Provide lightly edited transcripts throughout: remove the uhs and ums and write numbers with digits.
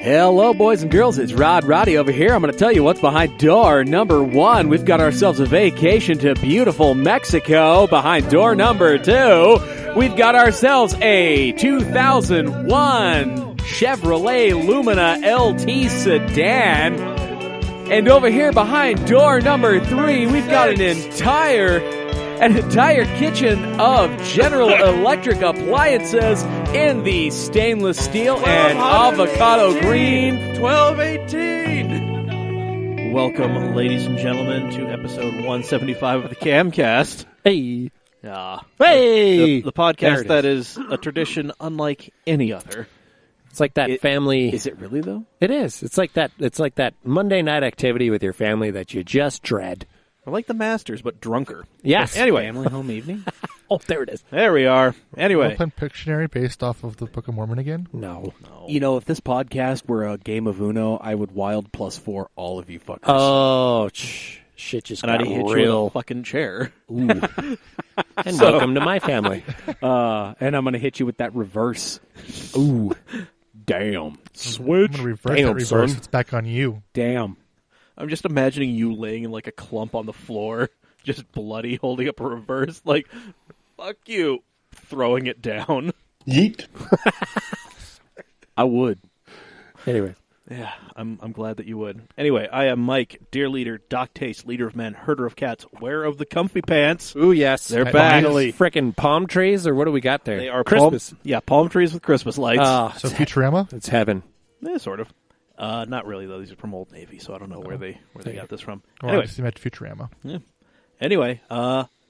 Hello, boys and girls. It's Roddy over here. I'm going to tell you what's behind door number 1. We've got ourselves a vacation to beautiful Mexico. Behind door number 2, we've got ourselves a 2001 Chevrolet Lumina LT sedan. And over here behind door number 3, we've got an entire kitchen of General Electric appliances in the stainless steel and avocado green 1218. Welcome, ladies and gentlemen, to episode 175 of the Camcast. Hey. Hey! The podcast that is a tradition unlike any other. It's like that family. Is it really, though? It is. It's like that Monday night activity with your family that you just dread. We're like the Masters, but drunker. Yes. Anyway. Family home evening? Oh, there it is. There we are. Anyway. Open Pictionary based off of the Book of Mormon again? No. You know, if this podcast were a game of Uno, I would wild +4 all of you fuckers. Oh, shit just And I'd got hit you with real. a fucking chair. Ooh. And welcome to my family. And I'm going to hit you with that reverse. Ooh. Damn. I'm Switch. going to reverse Damn, that reverse. son. It's back on you. Damn. I'm just imagining you laying in like a clump on the floor, just bloody, holding up a reverse, like, fuck you, throwing it down. Yeet. I would. Anyway. Yeah, I'm glad that you would. Anyway, I am Mike, dear leader, Doc Taste, leader of men, herder of cats, wearer of the comfy pants. Ooh, yes. They're back. Frickin' palm trees, or what do we got there? They are Christmas. palm trees with Christmas lights. So Futurama? It's heaven. Sort of. Not really, though. These are from Old Navy, so I don't know where they got this from. Well, I just meant Futurama. Anyway,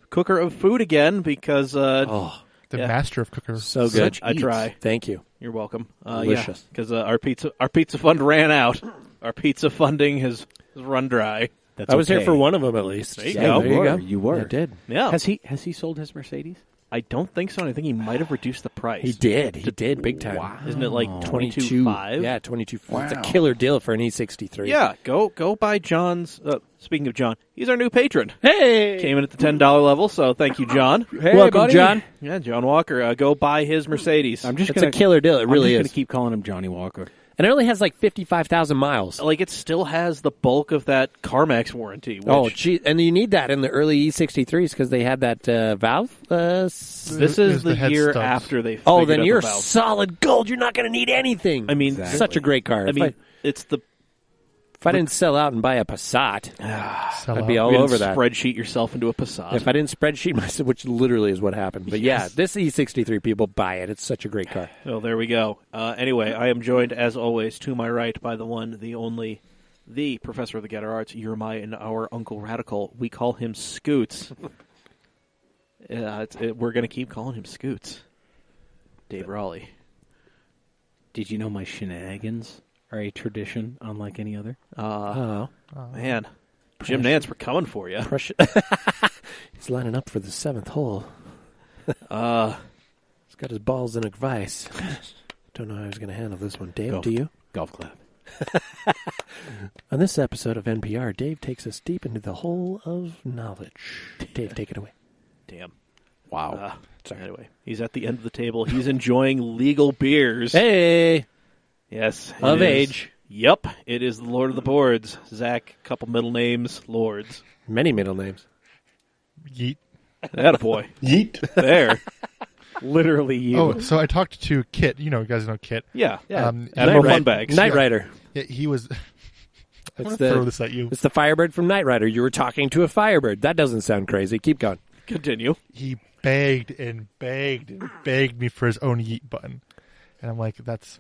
cooker of food again because The Yeah. master of cookers. So good. I try. Thank you. You're welcome. Delicious. Because our pizza fund ran out. Our pizza funding has run dry. That's I was here okay. for one of them at least. There you Yeah, go. There you go. You were. I did. Yeah. Has he sold his Mercedes? I don't think so. And I think he might have reduced the price. He did. He did big time. Wow. Isn't it like 22. 22.5? Yeah, 22. It's a Wow. killer deal for an E63. Yeah. Go buy John's. Speaking of John, he's our new patron. Hey! Came in at the $10 level, so thank you, John. Hey, Welcome, buddy. John. Yeah, John Walker. Go buy his Mercedes. I'm just It's gonna, a killer deal. It really I'm is. just going to keep calling him Johnny Walker. And it only has like 55,000 miles. Like, it still has the bulk of that CarMax warranty. Which, Oh, gee. And you need that in the early E63s because they had that valve. this It is was the the head year studs. after they Oh, figured then out you're the valve. solid gold. You're not going to need anything. I mean, Exactly. Such a great car. I mean, it's the if I didn't sell out and buy a Passat, Sell I'd be out. all you didn't over that. spreadsheet yourself into a Passat. If I didn't spreadsheet myself, which literally is what happened. But yeah, Yes. this E63, people buy it. It's such a great car. Oh, there we go. Anyway, I am joined, as always, to my right by the one, the only, the professor of the Getter Arts, Yermai, and our Uncle Radical. We call him Scoots. We're going to keep calling him Scoots. Dave Raleigh. Did you know my shenanigans are a tradition unlike any other? Oh. Man, Jim Nance, we're coming for you. Precious. He's lining up for the 7th hole. He's got his balls in a vice. Don't know how he's going to handle this one. Dave, Go. do you? Golf clap. On this episode of NPR, Dave takes us deep into the hole of knowledge. Dave, take it away. Damn. Wow. Anyway, he's at the end of the table. He's enjoying legal beers. Hey! Yes. it Of is. age. Yep. It is the Lord of the Boards. Zach, couple middle names, Lords. Many middle names. Yeet. Attaboy. Yeet. There. Literally you. Oh, so I talked to Kit. You guys know Kit. Yeah. Admiral Night Funbags. Knight Yeah. Rider. Yeah, he was... I'm It's going to throw the, this at you. it's the Firebird from Knight Rider. You were talking to a Firebird. That doesn't sound crazy. Keep going. Continue. He begged and begged and begged me for his own Yeet button. And I'm like, that's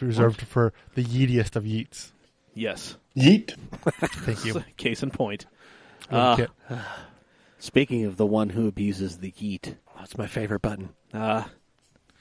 reserved for the yeetiest of Yeets. Yes. Yeet. Thank you. Case in point. Kit. Speaking of the one who abuses the yeet. That's my favorite button.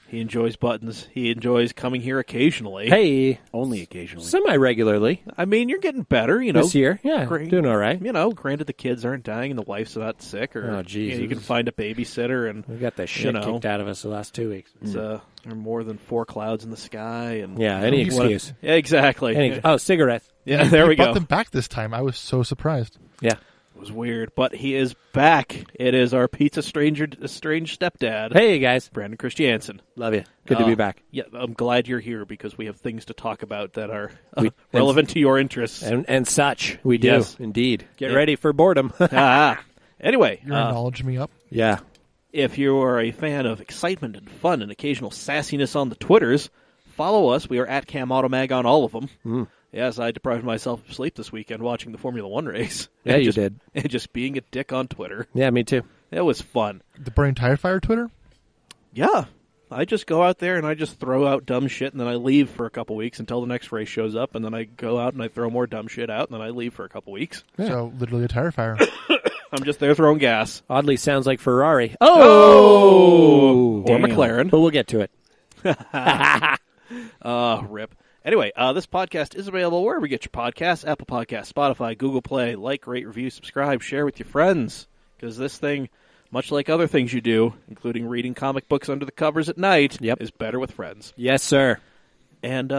He enjoys buttons. He enjoys coming here occasionally. Hey, Only occasionally. semi-regularly I mean, you're getting better, you know. this year. Yeah, Great. doing all right. You know, granted the kids aren't dying and the wife's not sick, or Oh, geez. you can find a babysitter, and We got the shit know. kicked out of us the last 2 weeks. it's, there are more than 4 clouds in the sky, and Yeah, any What- excuse. Yeah, exactly. Oh, cigarettes. Yeah, there we He bought go. them back this time. I was so surprised. Yeah. was weird, but he is back. It is our pizza strange stepdad, Hey, guys. Brandon Christiansen. Love you. Good to be back. Yeah, I'm glad you're here because we have things to talk about that are relevant to your interests. And such. We do, Yes. indeed. Get Yeah. ready for boredom. Anyway, You're acknowledging me up. Yeah. if you are a fan of excitement and fun and occasional sassiness on the Twitters, follow us. We are at Cam Automag on all of them. Yes, I deprived myself of sleep this weekend watching the Formula One race. Yeah, you did. And just being a dick on Twitter. Yeah, me too. It was fun. The Brain Tire Fire Twitter? Yeah. I just go out there and I just throw out dumb shit, and then I leave for a couple weeks until the next race shows up, and then I go out and I throw more dumb shit out, and then I leave for a couple weeks. Yeah. So, literally a tire fire. I'm just there throwing gas. Oddly sounds like Ferrari. Or Damn. McLaren. But we'll get to it. Rip. Anyway, this podcast is available wherever you get your podcasts, Apple Podcasts, Spotify, Google Play. Like, rate, review, subscribe, share with your friends. Because this thing, much like other things you do, including reading comic books under the covers at night, is better with friends. Yes, sir. And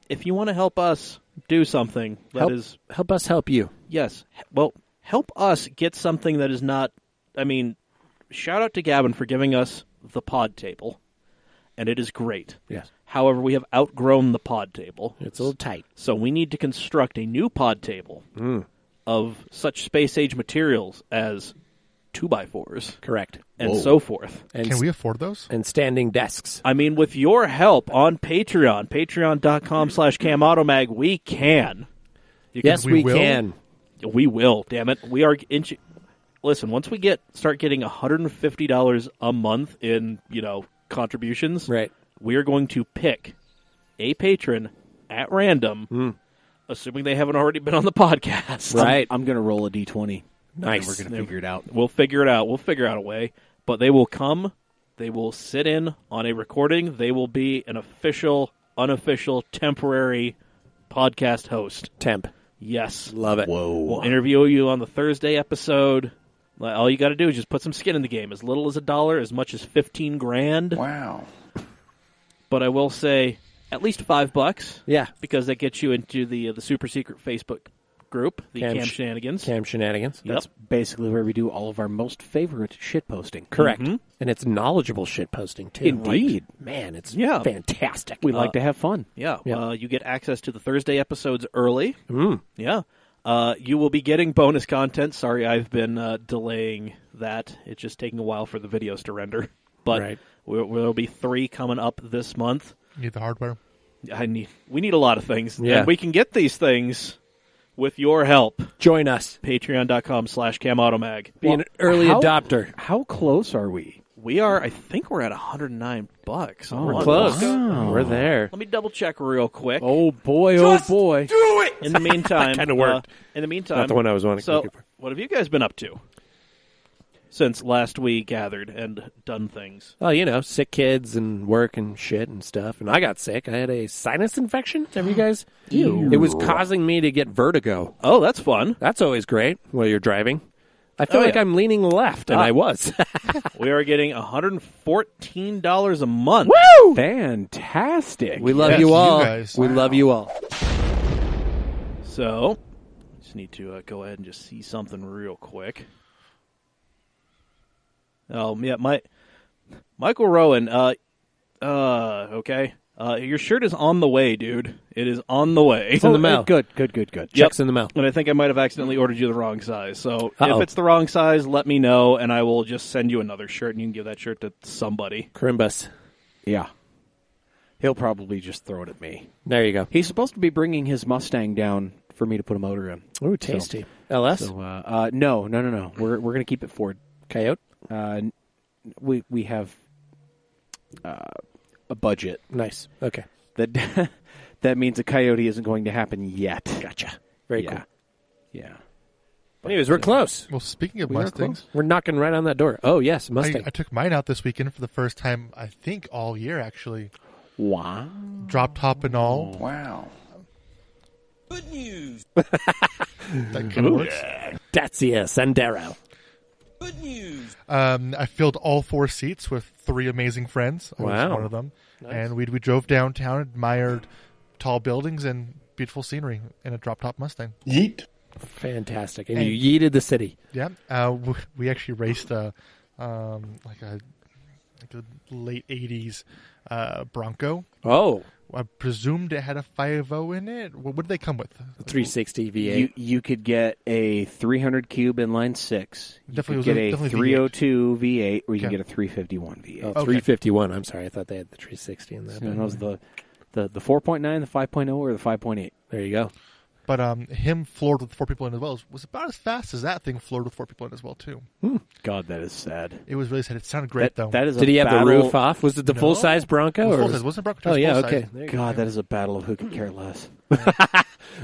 if you want to help us do something that help us help you. Yes. Well, help us get something that is not... I mean, shout out to Gavin for giving us the pod table. And it is great. Yes. However, we have outgrown the pod table. It's a little tight. So we need to construct a new pod table of such space-age materials as 2x4s. Correct. And so forth. And Can we afford those? And standing desks. I mean, with your help on Patreon, patreon.com/CamAutomag, we can. Yes, we can. We will, damn it. We are... Listen, once we start getting $150 a month in, contributions, Right. we are going to pick a patron at random, assuming they haven't already been on the podcast. Right. I'm going to roll a D20. Nice. And we're going to figure it out. We'll figure it out. We'll figure out a way. But they will come. They will sit in on a recording. They will be an official, unofficial, temporary podcast host. Temp. Yes. Love it. We'll interview you on the Thursday episode. All you got to do is just put some skin in the game. As little as $1, as much as $15,000. Wow. But I will say at least $5. Yeah. Because that gets you into the super secret Facebook group, the Cam Shenanigans. Cam Shenanigans. Yep. Basically where we do all of our most favorite shit posting. Correct. Mhm. And it's knowledgeable shit posting, too. Indeed. Like, man, it's Yeah. fantastic. We like to have fun. Yeah. Yeah. You get access to the Thursday episodes early. Mm. Yeah. You will be getting bonus content. Sorry, I've been delaying that. It's just taking a while for the videos to render. But Right. there'll be 3 coming up this month. You need the hardware. We need a lot of things. Yeah. And we can get these things with your help. Join us. Patreon.com/CamAutomag. Be an early adopter. How close are we? I think we're at $109. Oh, We're close. wow. We're there. Let me double check real quick. Oh, boy, oh, boy. In the meantime, kinda worked. In the meantime, Not the one I was wanting So, looking for. what have you guys been up to since last we gathered and done things? Oh, sick kids and work and shit and stuff. And I got sick. I had a sinus infection. Have you guys? It was causing me to get vertigo. Oh, that's fun. That's always great while you're driving. I feel like yeah. I'm leaning left, and I was. We are getting $114 a month. Woo! Fantastic. We love Yes, you all. you guys. We love you all. So, just need to go ahead and just see something real quick. Oh, yeah, Michael Rowan. Okay. Your shirt is on the way, dude. It is on the way. It's in the mail. Good. Checks in the mail. And I think I might have accidentally ordered you the wrong size. So Uh-oh. if it's the wrong size, let me know, and I will just send you another shirt, and you can give that shirt to somebody. Crimbus. Yeah. He'll probably just throw it at me. There you go. He's supposed to be bringing his Mustang down for me to put a motor in. Ooh, tasty. LS? So, no. We're going to keep it Ford. Coyote? We have a budget. Nice. Okay. That means a Coyote isn't going to happen yet. Gotcha. Very Yeah. cool. Yeah. Anyways, we're close. Well, speaking of We are Mustangs, We're knocking right on that door. Oh, yes, Mustang. I took mine out this weekend for the first time, I think, all year, actually. Wow. Drop top and all. Wow. That kind of works. Dacia Sandero. I filled all 4 seats with 3 amazing friends. I was Wow. one of them. Nice. And we drove downtown, admired tall buildings and beautiful scenery in a drop top Mustang. Yeet. Fantastic. And you yeeted the city. Yeah. We actually raced like a late 80s Bronco. Oh, I presumed it had a 5.0 in it. What did they come with? 360 V8. You could get a 300 cube inline 6. You Definitely could get definitely a 302 V8, or you can Okay. get a 351 V8. Oh, Okay. 351. I'm sorry. I thought they had the 360 in that. So that was the 4.9, the 5.0, or the 5.8. There you go. But him floored with 4 people in as well was about as fast as that thing floored with 4 people in as well too. God, that is sad. It was really sad. It sounded great though. That is Did a he have battle, the roof off? Was it the No. full-size Bronco? It was Or full size. It wasn't Bronco. Oh, yeah, full-size. okay. There you go. God, that is a battle of who could care less.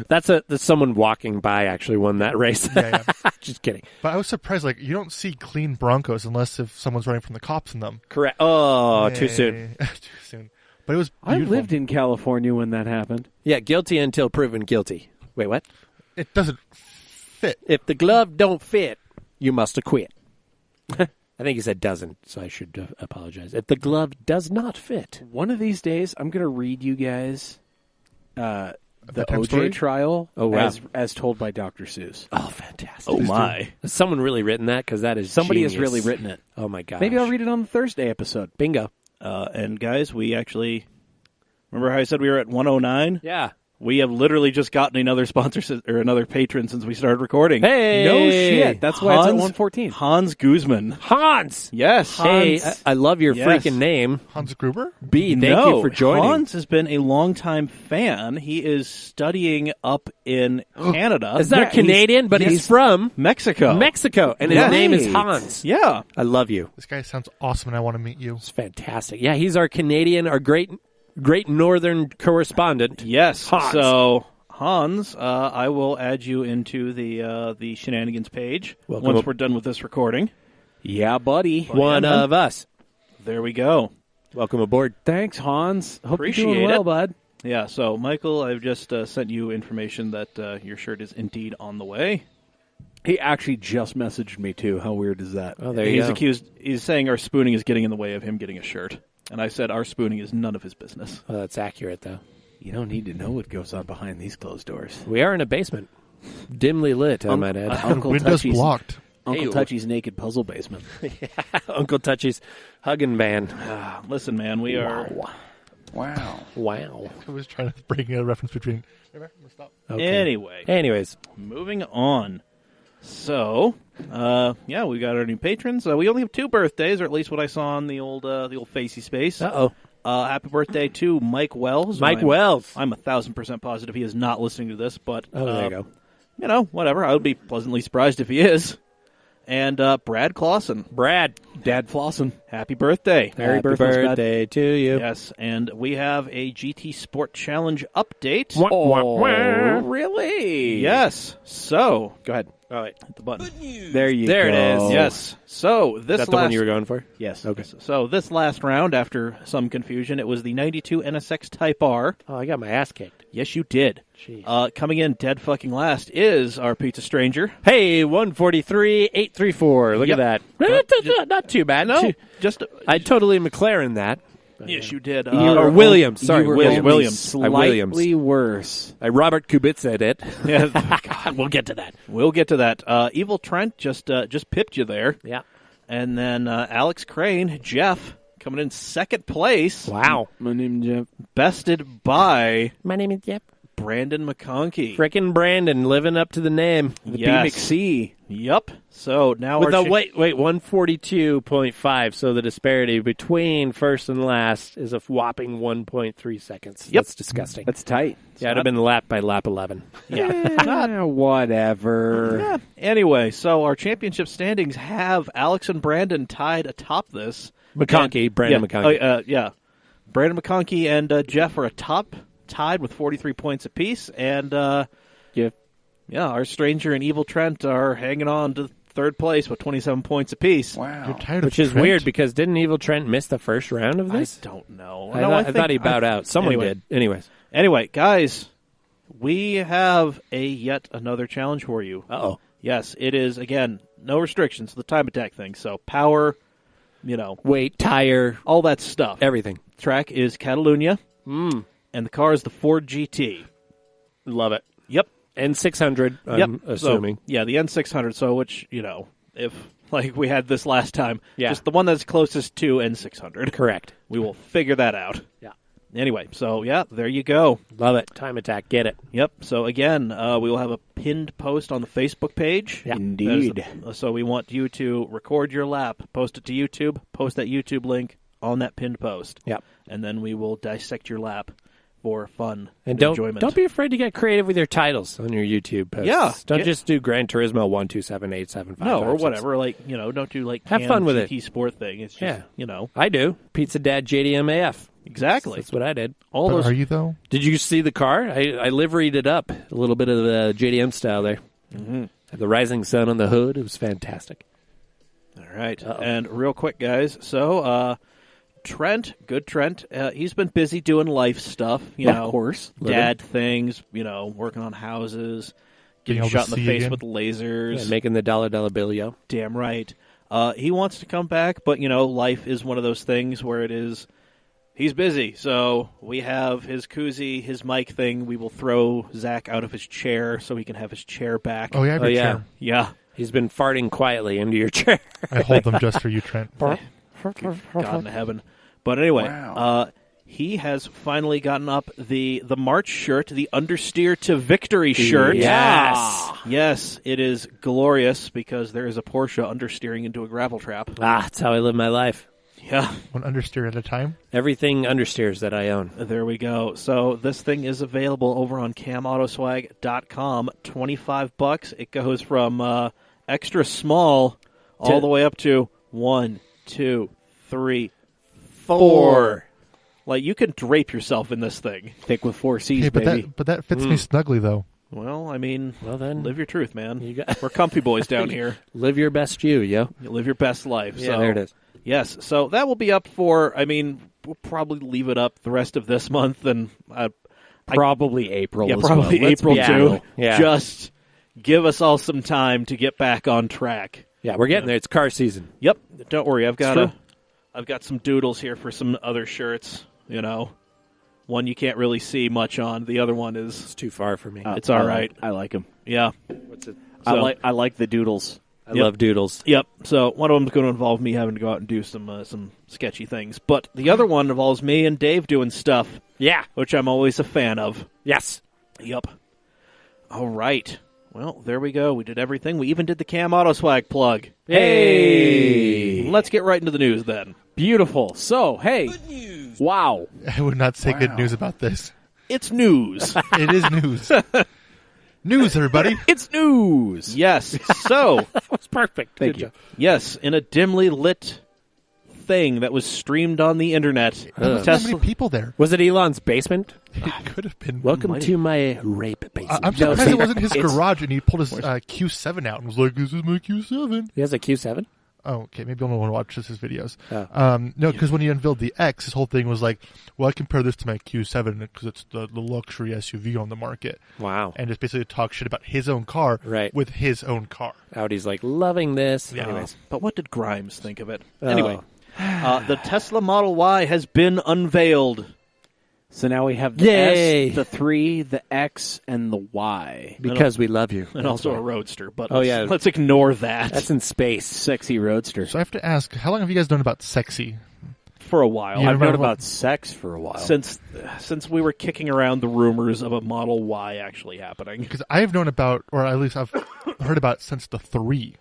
That's someone walking by actually won that race. Yeah. Just kidding. But I was surprised. Like you don't see clean Broncos unless if someone's running from the cops in them. Correct. Oh, too soon. Too soon. But it was I beautiful. lived in California when that happened. Yeah, guilty until proven guilty. Wait, what? It doesn't fit. If the glove don't fit, you must acquit. I think he said doesn't, so I should apologize. If the glove does not fit. One of these days, I'm going to read you guys the bedtime OJ story? trial Oh, wow. as told by Dr. Seuss. Oh, fantastic. Oh my! Has someone really written that? Because that is Somebody has genius. really written it. Oh, my gosh. Maybe I'll read it on the Thursday episode. Bingo. And guys, we actually remember how I said we were at 109. Yeah. We have literally just gotten another sponsor or another patron since we started recording. Hey! No shit. That's why it's at Hans- 114. Hans Guzman. Hans! Yes. Hey, I love your Yes. freaking name. Hans Gruber. B, thank No, you for joining. Hans has been a longtime fan. He is studying up in Canada. Is that a Canadian? But he's from Mexico. Mexico, and his Yeah. name is Right. Hans. Yeah. I love you. This guy sounds awesome, and I want to meet you. It's fantastic. Yeah, he's our Canadian, our great northern correspondent. Yes. Hans. So Hans, I will add you into the shenanigans page Welcome once up. we're done with this recording. Yeah, buddy. One yeah, man. of us. There we go. Welcome aboard. Thanks, Hans. Hope Appreciate you're doing well, it. bud. Yeah. So Michael, I've just sent you information that your shirt is indeed on the way. He actually just messaged me, too. How weird is that? Oh, there you go. He's saying our spooning is getting in the way of him getting a shirt. And I said our spooning is none of his business. Oh, that's accurate, though. You don't need to know what goes on behind these closed doors. We are in a basement. Dimly lit, I might add. Uncle Windows Touchy's, blocked. Uncle Hey, Touchy's naked puzzle basement. Uncle Touchy's hugging band. Listen, man, we are. Wow. Wow. I was trying to bring a reference between. Stop. Okay. Anyway, Anyways, moving on. So, yeah, we got our new patrons. We only have 2 birthdays, or at least what I saw on the old Facey Space. uh-oh. Happy birthday to Mike Wells. Mike Wells. I'm 1,000% positive he is not listening to this, but Oh, there you go. You know, whatever. I would be pleasantly surprised if he is. And Brad Clausen, Brad. Dad Flossin. happy birthday! Happy birthday to you. Yes, and we have a GT Sport Challenge update. Wah, wah, Oh, wah. really? Yes. So, go ahead. All right. Hit the button. There you There go. it is. Yes. So Is this that the one last you were going for? yes. Okay. So this last round, after some confusion, it was the 92 NSX Type R. Oh, I got my ass kicked. Yes, you did. Jeez. Coming in dead fucking last is our Pizza Stranger. Hey, 143,834. Look Yep. at that. Not too bad. No, just I totally McLaren that. yes, you did. Or Williams. Sorry, You were Williams. only Williams. Slightly Williams. worse. Robert Kubica did. Yeah, God, we'll get to that. we'll get to that. Evil Trent just pipped you there, Yeah. and then Alex Crane, Jeff coming in second place, Wow. My name's Jeff. bested by My name is Jeff. Brandon McConkey. Frickin' Brandon living up to the name. The Yes. BMXC. Yep. So now With our a wait, 142.5. So the disparity between first and last is a whopping 1.3 seconds. Yep. That's disgusting. That's tight. Yeah, it'd have been lap by lap 11. yeah. Whatever. Yeah. Anyway, so our championship standings have Alex and Brandon tied atop this. McConkey, Brandon yeah. McConkey. Yeah. Brandon McConkey and Jeff are atop, tied with 43 points apiece, and Yeah. our Stranger and Evil Trent are hanging on to third place with 27 points apiece. You're tired Which of is Trent? weird because didn't Evil Trent miss the first round of I this? don't know. I, No, thought, I think- thought he bowed out. Someone anyway. did. Anyways. Anyway, guys, we have yet another challenge for you. Uh-oh. Yes, it is, again, no restrictions, the time attack thing. So power, Weight, tire, all that stuff. everything. Track is Catalunya, and the car is the Ford GT. Love it. Yep. N600, I'm assuming. So, yeah, the N600. So, which, if like we had this last time, Yeah. just the one that's closest to N600. Correct. We will figure that out. Yeah. Anyway, so yeah, there you go. Love it. Time Attack. Get it. Yep. So again, we will have a pinned post on the Facebook page. Yeah. Indeed. So we want you to record your lap, post it to YouTube, post that YouTube link on that pinned post. Yeah. And then we will dissect your lap for fun And enjoyment. don't be afraid to get creative with your titles on your YouTube posts. Yeah. Don't just do Gran Turismo 1278755. No, or whatever. Like, don't do like Have fun with it. GT Sport thing. It's just, I do. Pizza Dad JDMAF. Exactly. That's what I did. All But those. are you though? Did you see the car? I liveried it up. A little bit of the JDM style there. Mm-hmm. Had the rising sun on the hood. It was fantastic. All right. And real quick, guys. So, Trent, he's been busy doing life stuff. Of course. Dad things, working on houses, getting Being able shot to in the see face again. with lasers. Yeah, making the dollar bill, yo. Damn right. He wants to come back, but, life is one of those things where it is, he's busy. So we have his koozie, his mic thing. We will throw Zach out of his chair so he can have his chair back. Oh, yeah, I have your yeah. chair. Yeah. He's been farting quietly into your chair. I hold them just for you, Trent. God in heaven. But anyway, he has finally gotten up the March shirt, the Understeer to Victory shirt. Yes. Yes, it is glorious because there is a Porsche understeering into a gravel trap. That's how I live my life. Yeah, One understeer at a time. Everything understeers that I own. there we go. So this thing is available over on CamAutoswag.com. $25. It goes from extra small all the way up to 1, 2, 3, 4. Like, you can drape yourself in this thing. Thick with 4 C's, Hey, but baby. that fits me snugly though. Well, I mean, Well, then, live your truth, man. you got We're comfy boys down here. live your best you, yo. You live your best life. Yeah, so, there it is. Yes, so that will be up for, we'll probably leave it up the rest of this month, and Probably April yeah, as probably well. Let's April be too. real. Yeah. Just give us all some time to get back on track. Yeah, we're getting there. It's car season. Yep, don't worry. I've true. got some doodles here for some other shirts. One you can't really see much on. The other one is It's too far for me. It's all right. I like them. yeah. What's it? So- I like the doodles. I love doodles. Yep. So one of them is going to involve me having to go out and do some sketchy things, but the other one involves me and Dave doing stuff, Yeah. which I'm always a fan of. Yes. Yep. All right. Well, there we go. We did everything. We even did the Cam Auto Swag plug. Hey. Let's get right into the news then. Beautiful. So, hey. Wow. I would not say good news about this. It's news. It is news. News, everybody. It's news. Yes. So, That was perfect. Thank Good you. job. yes, in a dimly lit thing that was streamed on the internet, There wasn't that many people there. Was it Elon's basement? It could have been. Welcome Might to my rape basement. I'm surprised see, it wasn't his it's- garage and he pulled his Q7 out and was like, "This is my Q7." He has a Q7? Oh, okay. Maybe I don't want to watch his videos. Oh. No, because when he unveiled the X, his whole thing was like, "Well, I compare this to my Q7 because it's the luxury SUV on the market," Wow. and just basically talk shit about his own car Right. with his own car. Audi's like, loving this. Yeah. Anyways. but what did Grimes think of it? Oh. Anyway, the Tesla Model Y has been unveiled. So now we have the Yay. S, the 3, the X, and the Y. Because we love you. And also a Roadster, but Oh, yeah. let's ignore that That's in space. Sexy Roadster. So I have to ask, how long have you guys known about sexy? for a while. Yeah. I've known remember about sex for a while. Since we were kicking around the rumors of a Model Y actually happening. Because I've known about, or at least I've heard about since the 3.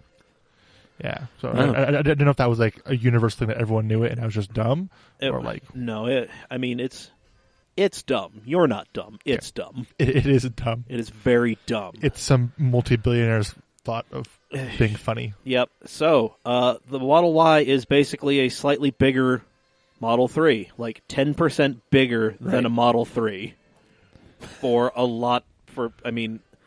Yeah, so Oh. I didn't know if that was like a universal thing that everyone knew it and I was just dumb, It- or like no, it's dumb. You're not dumb. It's dumb. it is dumb. It is very dumb. It's some multi-billionaire's thought of being funny. Yep. So, the Model Y is basically a slightly bigger Model 3, like 10% bigger than a Model 3.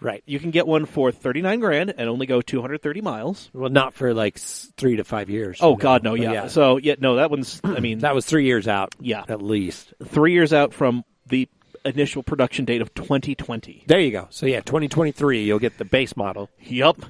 Right. You can get one for $39,000 and only go 230 miles. Well, not for like 3 to 5 years. Oh God, no, But yeah. So, that one's. that was 3 years out. Yeah. At least. 3 years out from the initial production date of 2020. There you go. So yeah, 2023, you'll get the base model. Yup.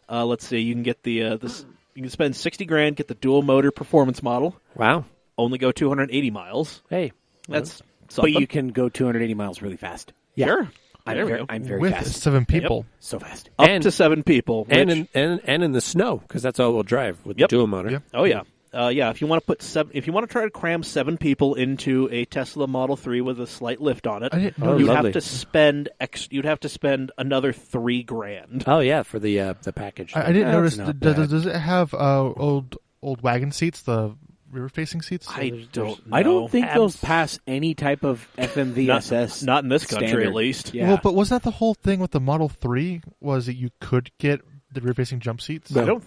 Let's see. You can get the this. You can spend $60,000, get the dual motor performance model. Wow. Only go 280 miles. Hey. That's but something. you can go 280 miles really fast. Yeah. Sure. There we go. I'm very with fast. 7 people. So fast. Up And- to 7 people. And which- in the snow, because that's all-wheel drive with Yep. the dual motor. Yep. oh yeah. If you want to if you want to try to cram 7 people into a Tesla Model 3 with a slight lift on it, I didn't know Oh, you'd lovely. have to spend you'd have to spend another $3,000. Oh yeah, for the package. I didn't That's notice. not Does it have old wagon seats, the river-facing seats? I don't know. I don't think those pass any type of FMVSS. not in this country standard. at least. Yeah. Well, but was that the whole thing with the Model 3? Was that you could get the rear-facing jump seats? I don't.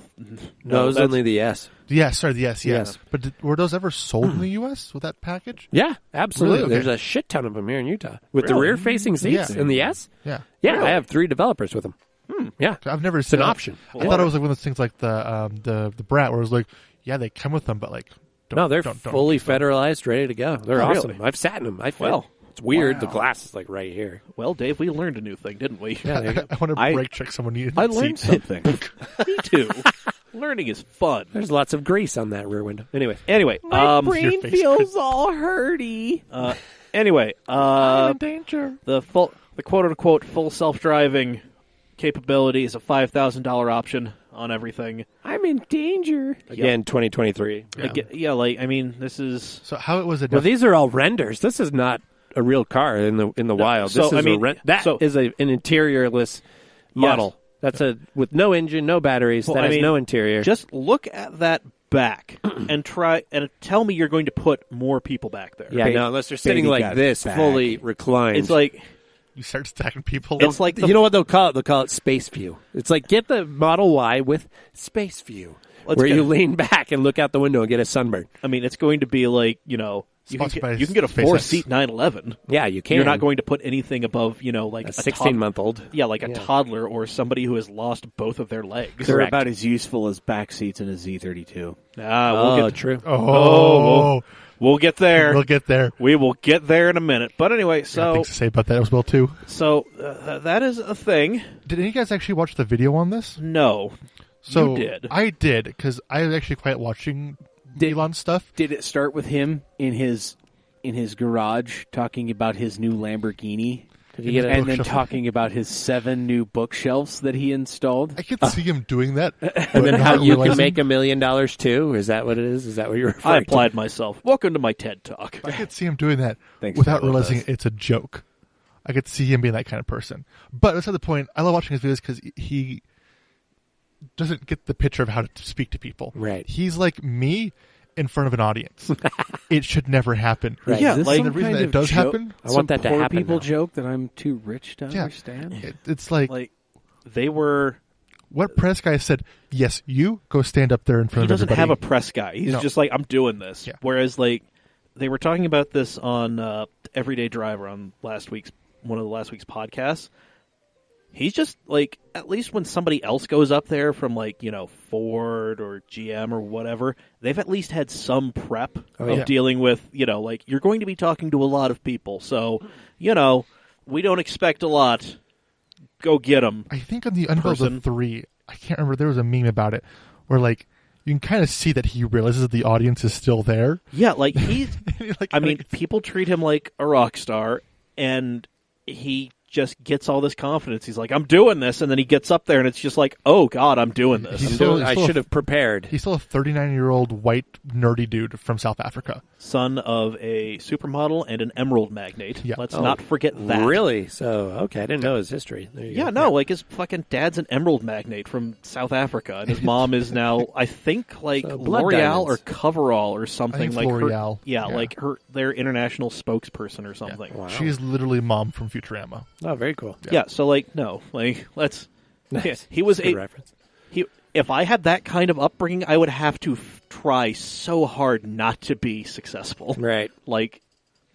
no, it was that's- only the S. Yes, sorry, yes. Yes. But were those ever sold in the U.S. with that package? Yeah, absolutely. Really? Okay. There's a shit ton of them here in Utah with the Really? rear-facing seats Yeah. in the S. Yeah. Yeah, Really? I have 3 developers with them. Yeah, I've never it's seen an it. option. I thought it was like one of those things like the Brat, where it was like, yeah, they come with them, but like, don't, No, they're don't fully federalized, ready to go. They're Oh, awesome. really? I've sat in them. I fit. Well, it's weird. wow. The glass is like right here. Well, Dave, we learned a new thing, didn't we? Yeah, there you go. I want to I- brake check someone needed I that learned seat. something. Me too. Learning is fun. There's lots of grease on that rear window. Anyway, Anyway, brain feels all hurty. anyway, I'm in danger. the quote unquote full self-driving capability is a $5,000 option on everything. I'm in danger. again, 2023. This is So how it was a Well, these are all renders. This is not a real car in the wild. so, This is I mean, that so- is an interiorless model. That's with no engine, no batteries. Well, that I has mean, no interior. just look at that back and try and tell me you're going to put more people back there. yeah, no, unless they're sitting baby like got this, back. fully reclined. It's like you start stacking people. it's like the you know what they'll call it? They'll call it space view. It's like get the Model Y with space view, Let's where get you it. lean back and look out the window and get a sunburn. I mean, it's going to be like, you Sponsored by can get a SpaceX. 4-seat 911. Yeah, you can. You're not going to put anything above, like a 16-month-old. Yeah, like a toddler or somebody who has lost both of their legs. They're Correct. about as useful as back seats in a Z32. We'll get True. we'll get there. We'll get there. We will get there in a minute. But anyway, Got so things to say about that as well too. that is a thing. Did any of you guys actually watch the video on this? No, So you did. I did because I was actually quite watching Elon stuff. Did it start with him in his garage talking about his new Lamborghini? Did you get And a then bookshelf. talking about his 7 new bookshelves that he installed? I could see him doing that, and then how you can make $1 million too? Is that what it is? Is that what you're referring I applied myself. Welcome to my TED Talk. I could see him doing that Thanks without for all realizing this. it's a joke. I could see him being that kind of person. But that's not the point. I love watching his videos because he doesn't get the picture of how to speak to people. Right. He's like me in front of an audience. It should never happen. Right. Yeah, Is this like some the reason kind that it of does joke- happen, I want that to poor happen people now. joke that I'm too rich to Yeah. understand? it's like, Like they were. what press guy said, yes, you go stand up there in front He of doesn't everybody. have a press guy. He's No. just like, I'm doing this. Yeah. Whereas, like, they were talking about this on Everyday Driver on one of the last week's podcasts. He's just like, at least when somebody else goes up there from like, Ford or GM or whatever, they've at least had some prep of yeah. dealing with, like you're going to be talking to a lot of people. So, we don't expect a lot. Go get them. I think on the Unveil person. the 3, I can't remember, there was a meme about it where like you can kind of see that he realizes that the audience is still there. Yeah, like he's Like, I mean, people treat him like a rock star, and he just gets all this confidence. He's like, I'm doing this, and then he gets up there, and it's just like, oh, God, I'm doing this. He's I'm still- doing- I still- should have prepared. he's still a 39-year-old white nerdy dude from South Africa. Son of a supermodel and an emerald magnate. Yeah. Let's Oh, not forget that. Really? So, okay, I didn't know his history. There you Yeah, go. no, like his fucking dad's an emerald magnate from South Africa, and his mom is now, I think, like So, blood L'Oreal or diamonds. Coverall or something. it's like L'Oreal. Her, yeah, Yeah. like their international spokesperson or something. Wow. She's literally mom from Futurama. Oh, very cool. Yeah, so like no, like let's. Nice. Yeah, he was Good a reference. if I had that kind of upbringing, I would have to try so hard not to be successful. Right. Like,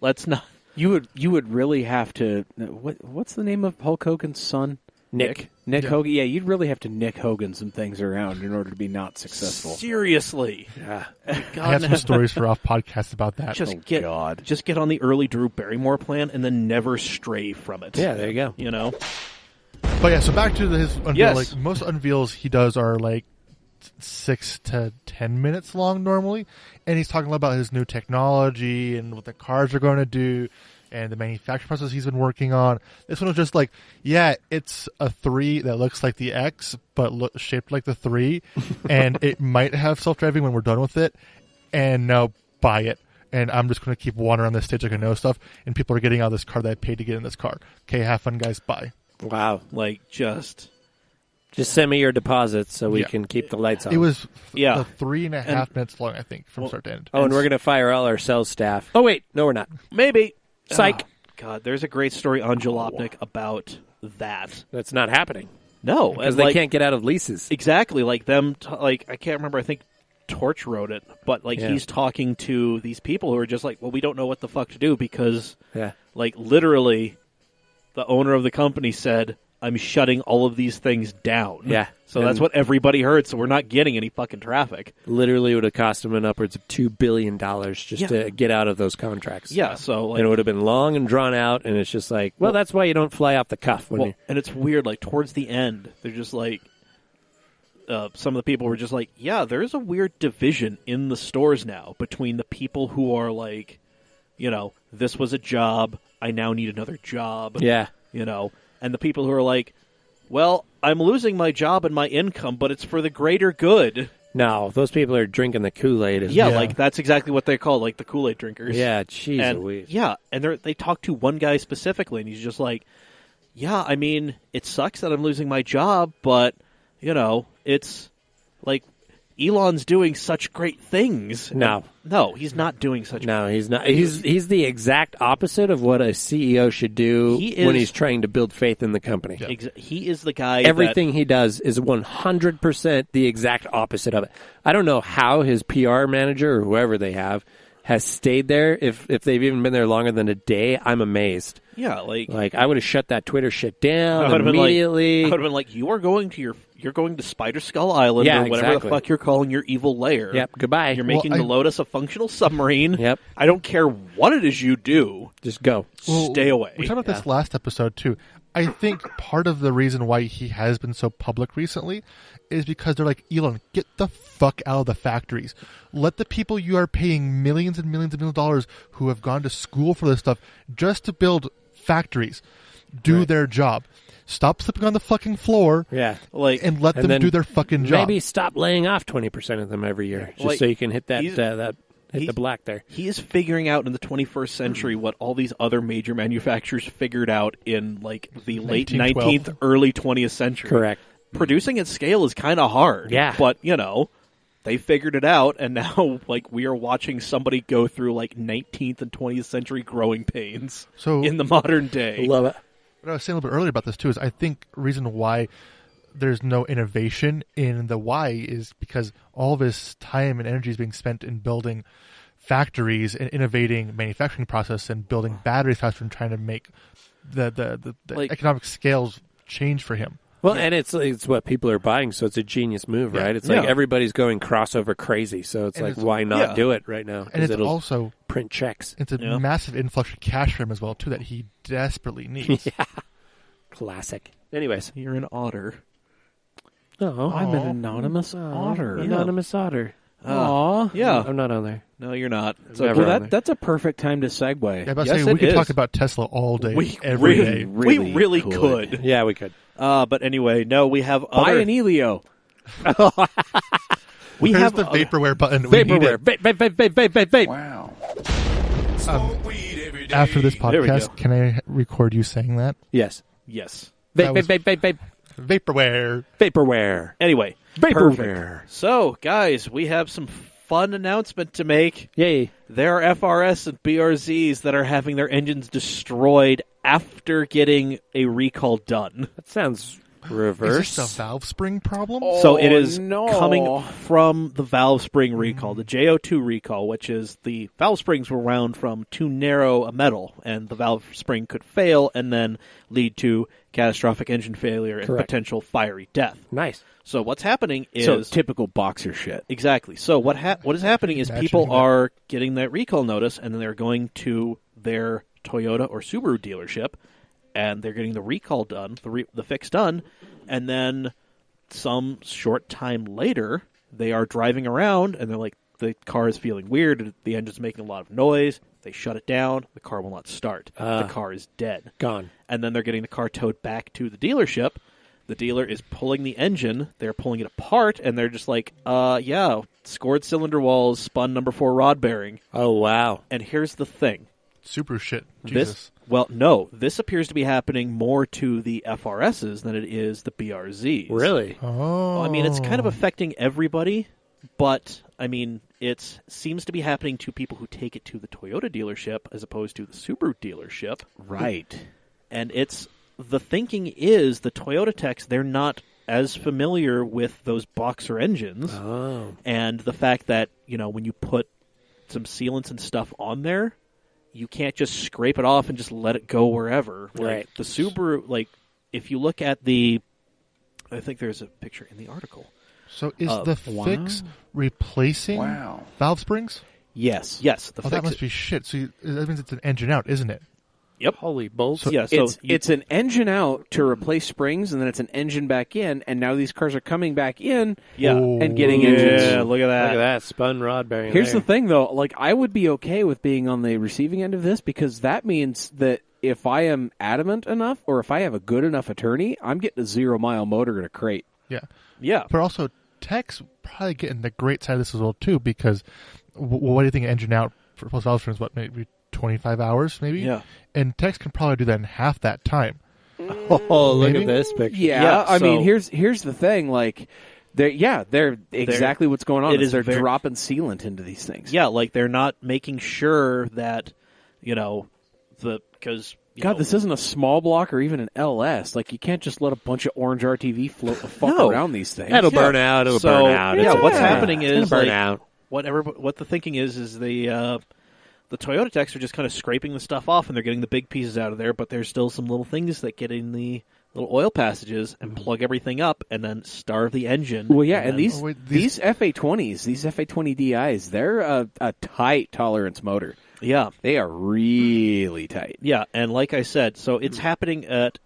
let's not. You would really have to. What's the name of Hulk Hogan's son? Nick. Nick Yeah. Hogan. Yeah, you'd really have to Nick Hogan some things around in order to be not successful. Seriously, Yeah. God, I have some stories for off podcasts about that. just Oh, get God. just get on the early Drew Barrymore plan and then never stray from it. Yeah, there you go. You know, But yeah, so back to his unveil. Yes. Like most unveils he does are like 6 to 10 minutes long normally, and he's talking about his new technology and what the cars are going to do. and the manufacturing process he's been working on. This one was just like, yeah, it's a 3 that looks like the X, but shaped like the 3, and it might have self-driving when we're done with it, and now buy it. And I'm just going to keep wandering on this stage like I know stuff, and people are getting out of this car that I paid to get in this car. Okay, have fun, guys. Bye. Wow. Like, just send me your deposits so we Yeah. can keep the lights on. It was Yeah. 3.5 minutes long, I think, from start to end. Oh, and we're going to fire all our sales staff. Oh, wait. No, we're not. maybe. Psych. Oh, God, there's a great story on Jalopnik about that. That's not happening. No, Because and, they like, can't get out of leases. exactly like them. Like, I can't remember. I think Torch wrote it, but like Yeah. he's talking to these people who are just like, well, we don't know what the fuck to do because, Yeah. like, literally, the owner of the company said, "I'm shutting all of these things down." Yeah. So that's And- what everybody heard. So we're not getting any fucking traffic. Literally would have cost them an upwards of $2 billion just Yeah. to get out of those contracts. Yeah. So like, And it would have been long and drawn out, and it's just like, well, that's why you don't fly off the cuff. When well, you, and it's weird. Like towards the end, they're just like, some of the people were just like, yeah, there's a weird division in the stores now between the people who are like, you know, this was a job, I now need another job. yeah. You know, and the people who are like, well, I'm losing my job and my income, but it's for the greater good. No, those people are drinking the Kool-Aid. Yeah, Yeah. like that's exactly what they're called, like the Kool-Aid drinkers. Yeah, jeez and Louise. yeah, and they talk to one guy specifically, and he's just like, yeah, I mean, it sucks that I'm losing my job, but you know, it's like Elon's doing such great things. No. No, he's not doing such. No, he's not. He's the exact opposite of what a CEO should do He when is- he's trying to build faith in the company. He is the guy. Everything he does is 100% the exact opposite of it. I don't know how his PR manager or whoever they have has stayed there. If they've even been there longer than a day, I'm amazed. Yeah, like I would have shut that Twitter shit I down would have been immediately. like, I would have been like, you're going to Spider Skull Island Yeah, or whatever exactly. the fuck you're calling your evil lair. Yep, goodbye. You're making Well, the Lotus a functional submarine. Yep. I don't care what it is you do. Just go. Stay away. We talked about this last episode, too. I think part of the reason why he has been so public recently is because they're like, Elon, get the fuck out of the factories. Let the people you are paying millions and millions and millions of dollars who have gone to school for this stuff just to build factories do their job. Stop sleeping on the fucking floor Yeah. Like, and let And them then do their fucking job. Maybe stop laying off 20% of them every year, just Like, so you can hit he's- hit the black there. he is figuring out in the 21st century what all these other major manufacturers figured out in like the late 1912. 19th, early 20th century. Correct. Producing at scale is kind of hard. Yeah. But, you know, they figured it out, and now like we are watching somebody go through like 19th and 20th century growing pains So in the modern day. Love it. what I was saying a little bit earlier about this too is I think reason why there's no innovation in the Y is because all of his time and energy is being spent in building factories and innovating manufacturing process and building batteries faster and trying to make the Like- economic scales change for him. Well, and it's what people are buying, so it's a genius move, right? It's like Yeah. everybody's going crossover crazy, so it's And like, it's- why not yeah. do it right now? 'Cause And it's it'll also print checks. it's a Yeah. massive influx of cash for him as well too that he desperately needs. Classic. Anyways. You're an otter. Oh, I'm an anonymous otter. Anonymous otter. Aw. Yeah. I'm not on there. No, you're not. It's Never okay. Well, on there. that's a perfect time to segue. Yeah, I'm about to Yes, say, it we could is. talk about Tesla all day, We every really, day. we really could. could. Yeah, we could. But anyway, no, we have Buy other. an Elio. We Where's have the other- vaporware button? We need Vaporware. it. Vape. Wow. After this There we go. podcast, can I record you saying that? Yes. Yes. That was- Vape. Vaporware. Vaporware. Anyway, Vaporware. so guys, we have some fun announcement to make. Yay. There are FRS and BRZs that are having their engines destroyed after getting a recall done. That sounds Is reverse. this a valve spring problem? So it is no. coming from the valve spring recall, the JO2 recall, which is the valve springs were wound from too narrow a metal, and the valve spring could fail and then lead to catastrophic engine failure and Correct. potential fiery death. Nice. So what's happening is So typical boxer shit. exactly. So what is happening is Imagine people that. are getting that recall notice, and then they're going to their Toyota or Subaru dealership, and they're getting the recall done, the fix done, and then some short time later, they are driving around, and they're like, the car is feeling weird, the engine's making a lot of noise, they shut it down, the car will not start. The car is dead. Gone. And then they're getting the car towed back to the dealership. The dealer is pulling the engine, they're pulling it apart, and they're just like, scored cylinder walls, spun number 4 rod bearing. Oh, wow. And here's the thing. Subaru shit. Jesus. This appears to be happening more to the FRSs than it is the BRZs. Really? Oh. I mean, it's kind of affecting everybody, but, I mean, it seems to be happening to people who take it to the Toyota dealership as opposed to the Subaru dealership. Right. And the thinking is the Toyota techs, they're not as familiar with those boxer engines. Oh. And the fact that, when you put some sealants and stuff on there, you can't just scrape it off and just let it go wherever. Right. The Subaru, if you look at I think there's a picture in the article. So is the fix replacing valve springs? Yes. That must be shit. So that means it's an engine out, isn't it? Yep. Holy bolts. It's an engine out to replace springs, and then it's an engine back in, and now these cars are coming back in and getting engines. Yeah, look at that. Look at that. Spun rod bearing. Here's there. the thing, though. I would be okay with being on the receiving end of this because that means that if I am adamant enough or if I have a good enough attorney, I'm getting a 0-mile motor in a crate. Yeah. Yeah. But also, techs probably getting the great side of this as well, too, because what do you think engine out for post valve springs, maybe 25 hours, maybe? Yeah. And techs can probably do that in half that time. Oh, look Maybe? at this picture. Yeah, I mean, so- here's the thing. They're exactly what's going on. it is They're very- dropping sealant into these things. Yeah, they're not making sure that, because... God, this isn't a small block or even an LS. You can't just let a bunch of orange RTV fuck No. around these things. That'll burn out. It'll So, burn out. yeah, It's what's okay. happening It's is, gonna burn out. what the thinking is the Toyota techs are just kind of scraping the stuff off, and they're getting the big pieces out of there, but there's still some little things that get in the little oil passages and plug everything up and then starve the engine. Well, yeah, and then- these Oh, wait, these FA20s, these FA20 DIs, they're a tight tolerance motor. Yeah. They are really tight. Yeah, and like I said, so it's happening at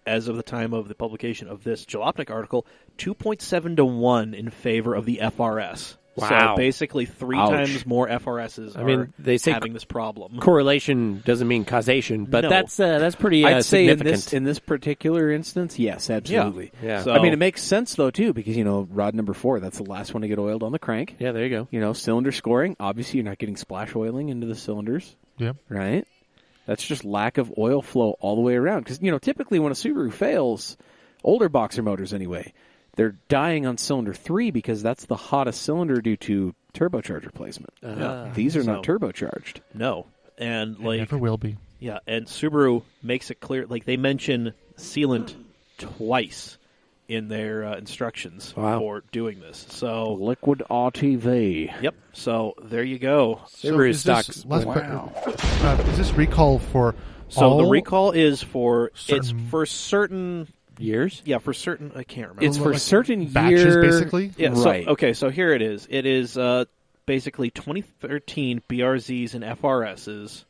as of the time of the publication of this Jalopnik article, 2.7 to 1 in favor of the FRS. Wow. So basically 3 Ouch. times more FRSs are they say having this problem. Correlation doesn't mean causation, but No. that's pretty I'd say in significant. this particular instance, yes, absolutely. Yeah. So, I mean, it makes sense though too because rod number 4, that's the last one to get oiled on the crank. Yeah, there you go. Cylinder scoring. Obviously, you're not getting splash oiling into the cylinders. Yeah. Right? That's just lack of oil flow all the way around. Because, typically when a Subaru fails, older boxer motors anyway, they're dying on cylinder 3 because that's the hottest cylinder due to turbocharger placement. These are not turbocharged. no. And Never will be. yeah, and Subaru makes it clear, they mention sealant twice in their instructions for doing this. So, Liquid RTV. yep. So there you go. Subaru is stocks. this, is this recall for So all the recall is for it's certain- for certain. Years? Yeah, for certain. I can't remember. It's for certain batches, year... basically? Yeah, right. So here it is. It is basically 2013 BRZs and FRSs,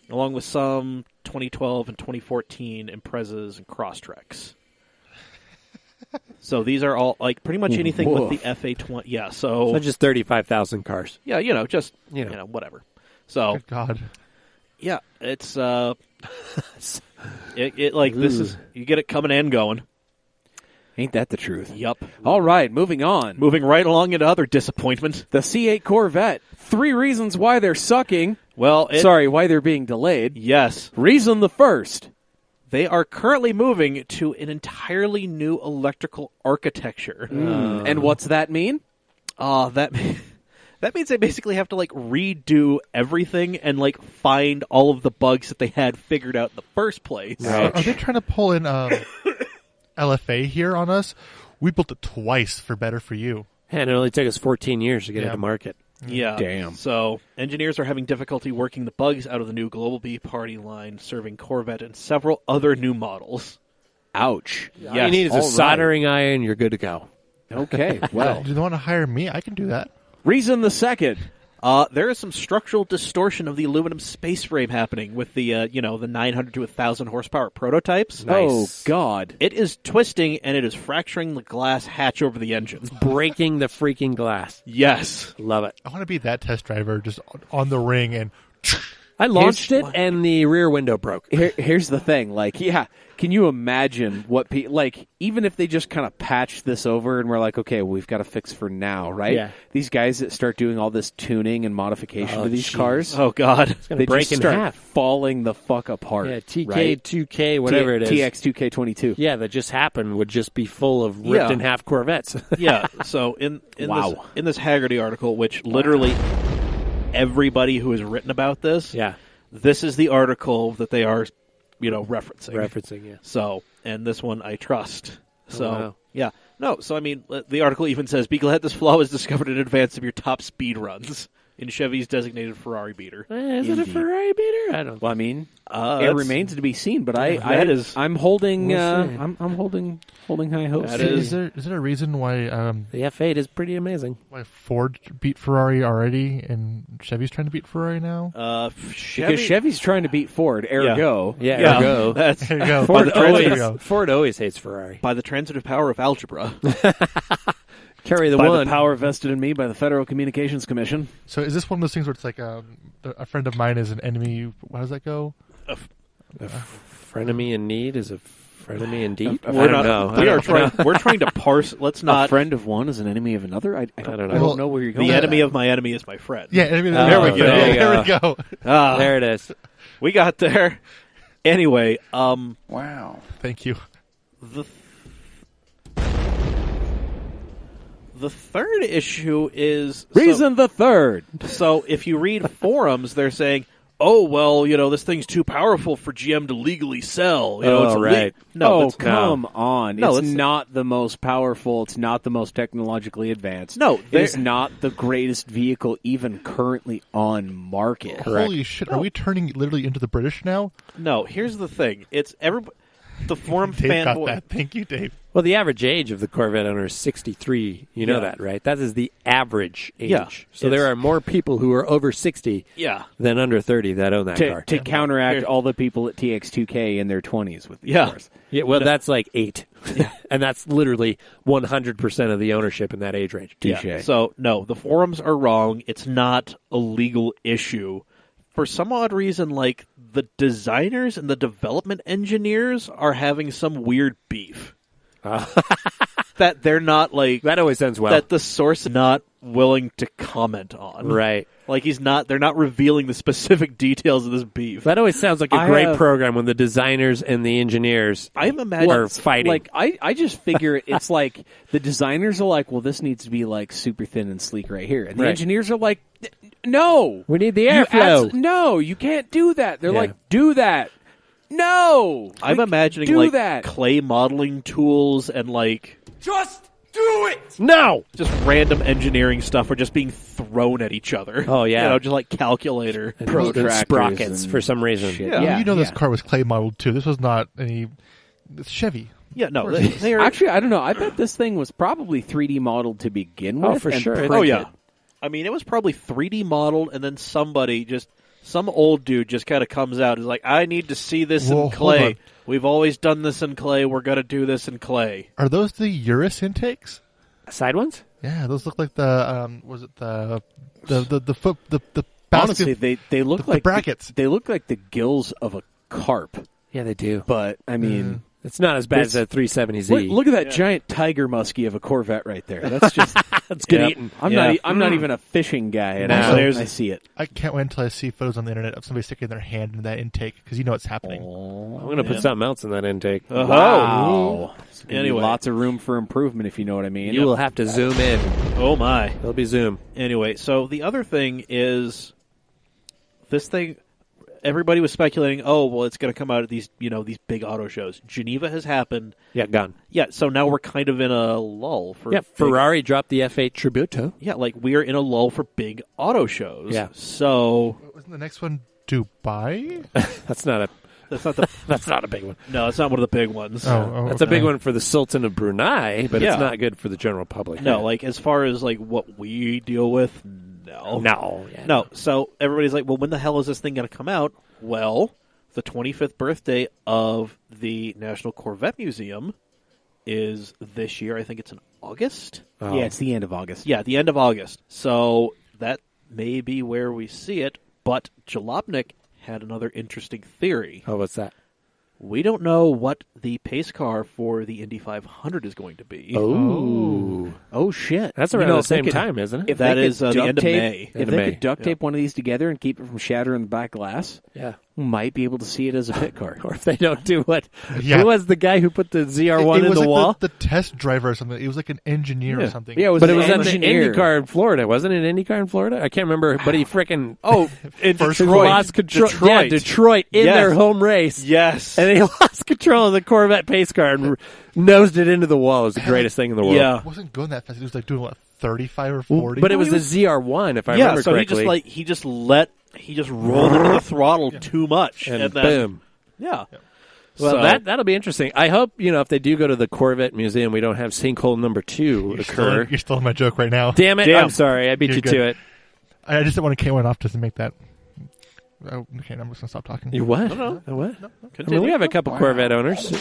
along with some 2012 and 2014 Imprezas and Crosstreks. So these are all pretty much anything with the FA20. Yeah, so So just 35,000 cars. yeah, just whatever. So Good God. yeah, it's this is you get it coming and going. Ain't that the truth? Yep. All right, moving on. Moving right along into other disappointment. The C8 Corvette. 3 reasons why they're sucking. Well, Why they're being delayed. yes, Reason the first. they are currently moving to an entirely new electrical architecture. And what's that mean? That means they basically have to redo everything and find all of the bugs that they had figured out in the first place. Are they trying to pull in LFA here on us? We built it twice for Better For You. And it only took us 14 years to get Yeah. it to market. Yeah. Damn. So engineers are having difficulty working the bugs out of the new Global B party line, serving Corvette and several other new models. Ouch. All you need is All a right. soldering iron, and you're good to go. Okay, well. Do they want to hire me? I can do that. Reason the second. There is some structural distortion of the aluminum space frame happening with the the 900 to 1,000 horsepower prototypes. Oh, God. It is twisting and it is fracturing the glass hatch over the engine. Breaking the freaking glass. Yes. Love it. I want to be that test driver just on the ring and I launched it and the rear window broke. Here's the thing. Like, yeah, can you imagine what even if they just kind of patched this over and we're like, okay, well, we've got to fix for now, right? Yeah. These guys that start doing all this tuning and modification to these cars, Oh, God. they break just in start half. falling the fuck apart. Yeah, TK, right? 2K, whatever it is. TX2K22. Yeah, that just happened would just be full of ripped Yeah. in half Corvettes. Yeah, so in Wow. this Haggerty article, which literally everybody who has written about this, yeah, this is the article that they are, referencing. referencing, yeah. So, and this one I trust. So, wow. yeah. No, so I mean, the article even says, Beaglehead, this flaw was discovered in advance of your top speed runs in Chevy's designated Ferrari beater. Is it a Ferrari beater? I don't. Well, I mean, it That's- remains to be seen. But I'm holding. We'll see. I'm holding high hopes. That is there a reason why The F8 is pretty amazing. Ford beat Ferrari already and Chevy's trying to beat Ferrari now? Chevy, Because Chevy's trying to beat Ford. Ergo, Yeah, yeah, ergo. that's There you go. Ford the transitive- always, Ford always hates Ferrari. by the transitive power of algebra. Carry the by one. the power vested in me by the Federal Communications Commission. So is this one of those things where it's like a friend of mine is an enemy? How does that go? Frenemy in need is a frenemy indeed. I We're don't not- know. We I are don't trying. know. We're trying to parse. Let's A not. friend of one is an enemy of another. I don't know. I don't know where you're going. The with enemy that. of my enemy is my friend. Yeah, enemy. Oh, there we go. there you There we go. Ah, There it is. we got there. Anyway, Thank you. the third issue is Reason the third. So if you read forums, they're saying, "Oh well, this thing's too powerful for GM to legally sell." It's right. No, Oh, that's- come on. No, it's it's- not the most powerful. It's not the most technologically advanced. No, it's not the greatest vehicle even currently on market. Holy shit! Are we turning literally into the British now? no. Here's the thing: it's everybody. The forum Dave got fanboy. that. Thank you, Dave. Well, the average age of the Corvette owner is 63. You know Yeah. that, right? That is the average age. Yeah, So there it's- are more people who are over 60 Yeah, than under 30 that own that car. To counteract Here. all the people at TX2K in their 20s with these Yeah. cars. Yeah, well, that's like 8. And that's literally 100% of the ownership in that age range. Touche. So no, the forums are wrong. It's not a legal issue. For some odd reason, like the designers and the development engineers are having some weird beef. That they're not like That always ends well. that the source is not willing to comment on. Right. Like they're not revealing the specific details of this beef. That always sounds like a I great have- program when the designers and the engineers I'm imagining are fighting. Like I just figure it's like the designers are like, well, this needs to be like super thin and sleek right here, and the Right. engineers are like, no, we need the You airflow. no, you can't do that. They're Yeah. like, do that. No, I'm imagining do like that. clay modeling tools and like No! just random engineering stuff are just being thrown at each other. Oh, yeah. just like calculator. And Protractors sprockets and for some reason. shit. Yeah. You know this yeah. car was clay modeled too. This was not any. It's Chevy. Yeah, no, they are Actually, I don't know. I bet this thing was probably 3D modeled to begin with. Oh, for and sure. printed. Oh yeah, I mean it was probably 3D modeled, and then some old dude just kind of comes out and is like, "I need to see this Whoa, in hold clay. on. We've always done this in clay. We're gonna do this in clay." Are those the Urus intakes? Side ones? Yeah, those look like the was it the foot the basket? Honestly, they look the like brackets. They look like the gills of a carp. Yeah, they do. But I mean, It's not as bad This- as a 370Z. look at that giant tiger muskie of a Corvette right there. That's just That's good Yep. eating. I'm Yeah. not even a fishing guy, and No. I see it. I can't wait until I see photos on the internet of somebody sticking their hand in that intake because you know what's happening. I'm going to put Yeah. something else in that intake. Wow. It's gonna be Anyway. lots of room for improvement, if you know what I mean. You will have to zoom in. Oh my. There'll be zoom. Anyway, so the other thing is this thing. Everybody was speculating, oh, well, it's going to come out at these big auto shows. Geneva has happened. Yeah, gone. Yeah, so now we're kind of in a lull for Yeah, big- Ferrari dropped the F8 Tributo. Yeah, like we're in a lull for big auto shows. Yeah. So Wasn't the next one Dubai? That's not a that's not the that's not a big one. no, it's not one of the big ones. That's a big one for the Sultan of Brunei, but Yeah. it's not good for the general public. No, like as far as like what we deal with, No. No. So everybody's like, well, when the hell is this thing going to come out? Well, the 25th birthday of the National Corvette Museum is this year. I think it's in August. Oh. Yeah, it's the end of August. Yeah, the end of August. So that may be where we see it. But Jalopnik had another interesting theory. Oh, what's that? We don't know what the pace car for the Indy 500 is going to be. Oh. Oh, shit. That's You around know, the if they same could- time, isn't it? If That they is could the end duct of tape- May. If End of they May. could duct tape one of these together and keep it from shattering the back glass, Yeah. we might be able to see it as a pit car. Or if they don't do what? Yeah. Who was the guy who put the ZR1 it in was the like wall? the test driver or something. It was like an engineer or something. Yeah, it was But an it was at the engineer. IndyCar in Florida, wasn't it? IndyCar in Florida? I can't remember, but he freaking Oh, in First Detroit. lost control. Detroit. Yeah, Detroit in Yes. their home race. Yes. And he lost control of the Corvette pace car and nosed it into the wall. It was the greatest thing in the world. Yeah. It wasn't going that fast. It was like doing what, 35 or 40? But it was the ZR1, if I yeah, remember so correctly. he just rolled into the throttle too much. and then, boom. Yeah. Well, So- that'll be interesting. I hope, if they do go to the Corvette Museum, we don't have sinkhole number 2 occur. You're still in my joke right now. Damn it. Damn. I'm sorry. I beat You're you good. to it. I just didn't want to K one off just to make that. Oh, okay, I'm just going to stop talking. You what? No. A what? I Continue. mean, we have a couple Corvette owners.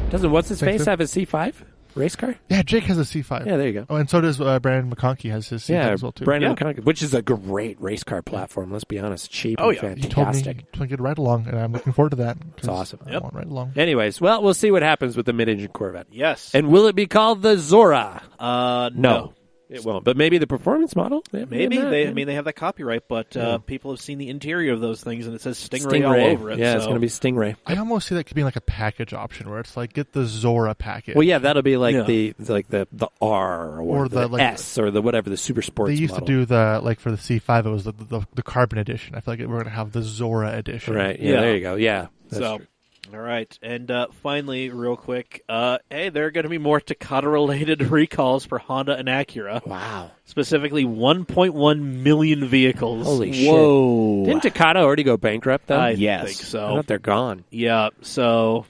Doesn't What's-His-Face Think so? have a C5 race car? Yeah, Jake has a C5. Yeah, there you go. Oh, and so does Brandon McConkey has his C5 Yeah, as well, too. Brandon Yeah. McConaughey, which is a great race car platform. Let's be honest, cheap Oh, and yeah. He told me fantastic. to get a ride along, and I'm looking forward to that. It's awesome. I Yep. want right along. Anyways, well, we'll see what happens with the mid-engine Corvette. Yes. And will it be called the Zora? No. It won't. But maybe the performance model. Maybe Yeah, they have that copyright, but people have seen the interior of those things, and it says Stingray, Stingray. all over it. Yeah, so. it's going to be Stingray. I almost see that could be like a package option where it's like get the Zora package. Well, yeah, that'll be like Yeah. the R or the, the like, S or the whatever the super sports. They used model. to do the like for the C5. It was the carbon edition. I feel like we're going to have the Zora edition. Right. Yeah, Yeah. There you go. Yeah. That's So, true. all right. And finally, real quick, hey, there are going to be more Takata-related recalls for Honda and Acura. Wow. Specifically, 1.1 million vehicles. Holy shit. Whoa. Didn't Takata already go bankrupt though? I Yes. think I so. thought they're gone. Yeah, so,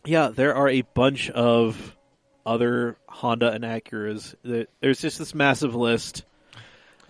yeah, there are a bunch of other Honda and Acuras. There's just this massive list.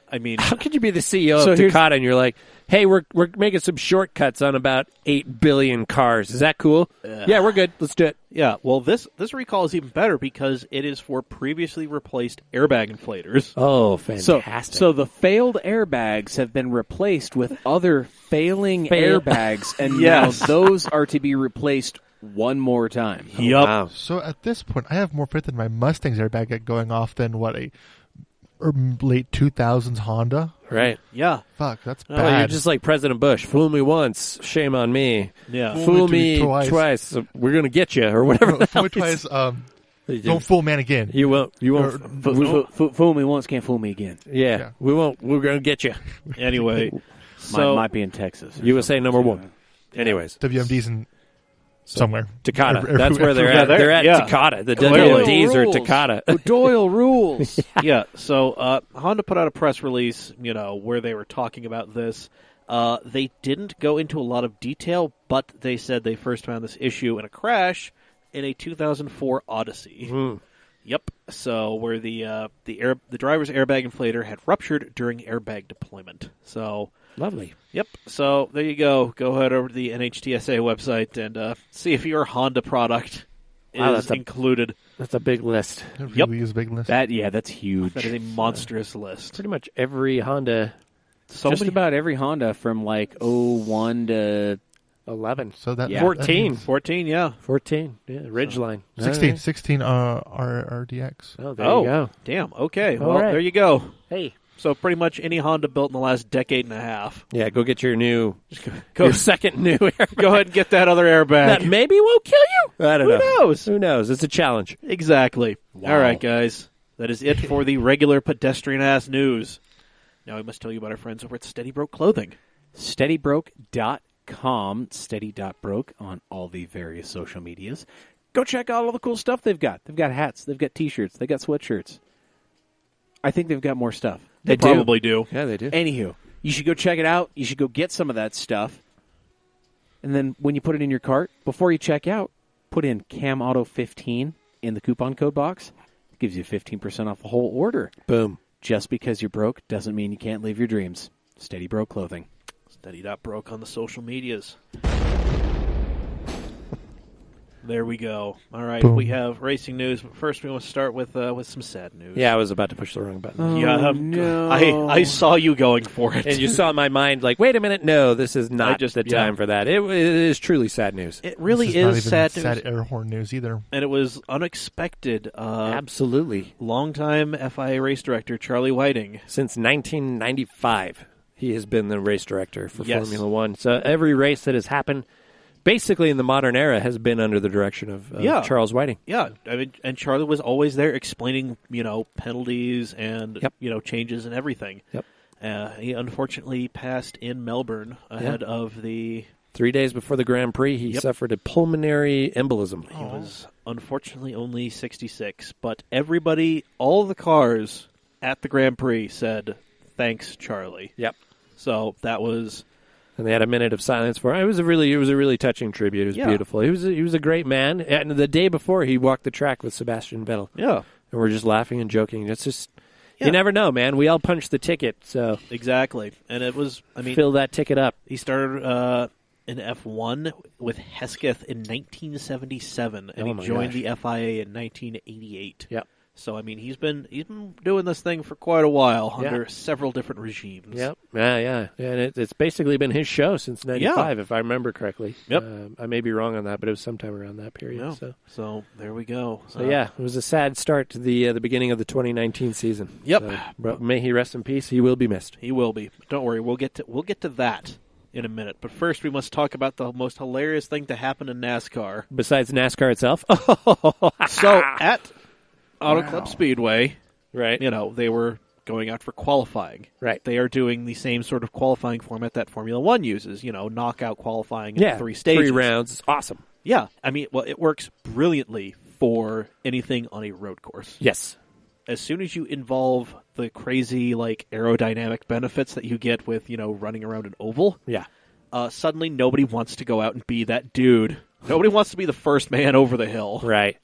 I mean, How could you be the CEO So of here's- Takata and you're like, hey, we're making some shortcuts on about 8 billion cars. Is that cool? Yeah, we're good. Let's do it. yeah, well, this recall is even better because it is for previously replaced airbag inflators. Oh, So, fantastic. so the failed airbags have been replaced with other failing airbags, and Yes. now those are to be replaced one more time. Yup. Wow. So at this point, I have more faith in my Mustang's airbag going off than what a late 2000s Honda. Right. Yeah, Fuck, that's Oh, bad. you're just like President Bush. Fool me once, shame on me. yeah. Fool me me twice. twice, we're going to get you, or whatever. the hell Fool me he said. twice. Don't fool man again. You won't. You won't. Fool me once, can't fool me again. Yeah, Yeah. we won't. We're going to get you. Anyway, so might be in Texas. or USA something. number one. Anyways, WMD's in somewhere. Takata. Every- That's where they're Yeah, at. They're at yeah. Takata. The Clearly. WMDs are Rules. Takata. Doyle rules. yeah, so Honda put out a press release, where they were talking about this. They didn't go into a lot of detail, but they said they first found this issue in a crash in a 2004 Odyssey. Yep. So where the driver's airbag inflator had ruptured during airbag deployment. So Lovely. yep. So there you go. Go ahead over to the NHTSA website and see if your Honda product Wow, is that's a- included. That's a big list. It Yep. really is a big list. That's huge. That is a monstrous list. Pretty much every Honda So Just many- about every Honda from like 01 to 11. So that Yeah. 14. 14, yeah. 14. Yeah, Ridgeline. 16 RDX. Oh, there Oh, you go. damn. Okay. All Well, right. there you go. Hey. So pretty much any Honda built in the last decade and a half. Yeah, go get your new, Go, your second new airbag. go ahead and get that other airbag. That maybe won't kill you. I don't Who know. knows? Who knows? It's a challenge. Exactly. Wow. All right, guys. That is it for the regular pedestrian-ass news. Now we must tell you about our friends over at Steady Broke Clothing. SteadyBroke.com, steady.broke on all the various social medias. Go check out all the cool stuff they've got. They've got hats, they've got t-shirts, they've got sweatshirts. I think they've got more stuff. They probably do. Yeah, they do. Anywho, you should go check it out. You should go get some of that stuff. And then when you put it in your cart, before you check out, put in CamAuto15 in the coupon code box. It gives you 15% off the whole order. Boom. just because you're broke doesn't mean you can't live your dreams. Steady Broke Clothing. Steady.broke on the social medias. There we go. All right, Boom. we have racing news. But first, we want to start with some sad news. Yeah, I was about to push the wrong button. Yeah, no. I saw you going for it. And you saw in my mind, like, wait a minute, no, this is not the time for that. It is truly sad news. It really This not is even sad news. sad air horn news either. And it was unexpected. Absolutely. Longtime FIA race director Charlie Whiting. Since 1995, he has been the race director for Yes. Formula One. So every race that has happened, basically in the modern era, has been under the direction of Charles Whiting. Yeah, I mean, and Charlie was always there explaining, penalties and changes and everything. Yep. He unfortunately passed in Melbourne ahead of the. 3 days before the Grand Prix, he suffered a pulmonary embolism. He was unfortunately only 66, but everybody, all the cars at the Grand Prix said, "Thanks, Charlie." Yep. So that was. And they had a minute of silence for him. It was a really touching tribute. It was beautiful. He was a great man. And the day before, he walked the track with Sebastian Vettel. Yeah. And we're just laughing and joking. It's just, Yeah. you never know, man. We all punched the ticket, so Exactly. And it was, fill that ticket up. he started in F1 with Hesketh in 1977, and Oh he my joined gosh. the FIA in 1988. Yep. So, I mean, he's been doing this thing for quite a while Yeah. under several different regimes. Yep. Yeah. And it's basically been his show since 95, if I remember correctly. Yep. I may be wrong on that, but it was sometime around that period. No. So there we go. So yeah, it was a sad start to the beginning of the 2019 season. Yep. So, but may he rest in peace. He will be missed. He will be. But don't worry, we'll get to that in a minute. But first, we must talk about the most hilarious thing to happen in NASCAR. Besides NASCAR itself. So at Auto Club Speedway, Right. they were going out for qualifying. Right. They are doing the same sort of qualifying format that Formula One uses, knockout qualifying in 3 stages. 3 rounds. It's awesome. Yeah. I mean, well, it works brilliantly for anything on a road course. Yes. As soon as you involve the crazy, aerodynamic benefits that you get with, running around an oval, Yeah. suddenly nobody wants to go out and be that dude. Nobody wants to be the first man over the hill. Right.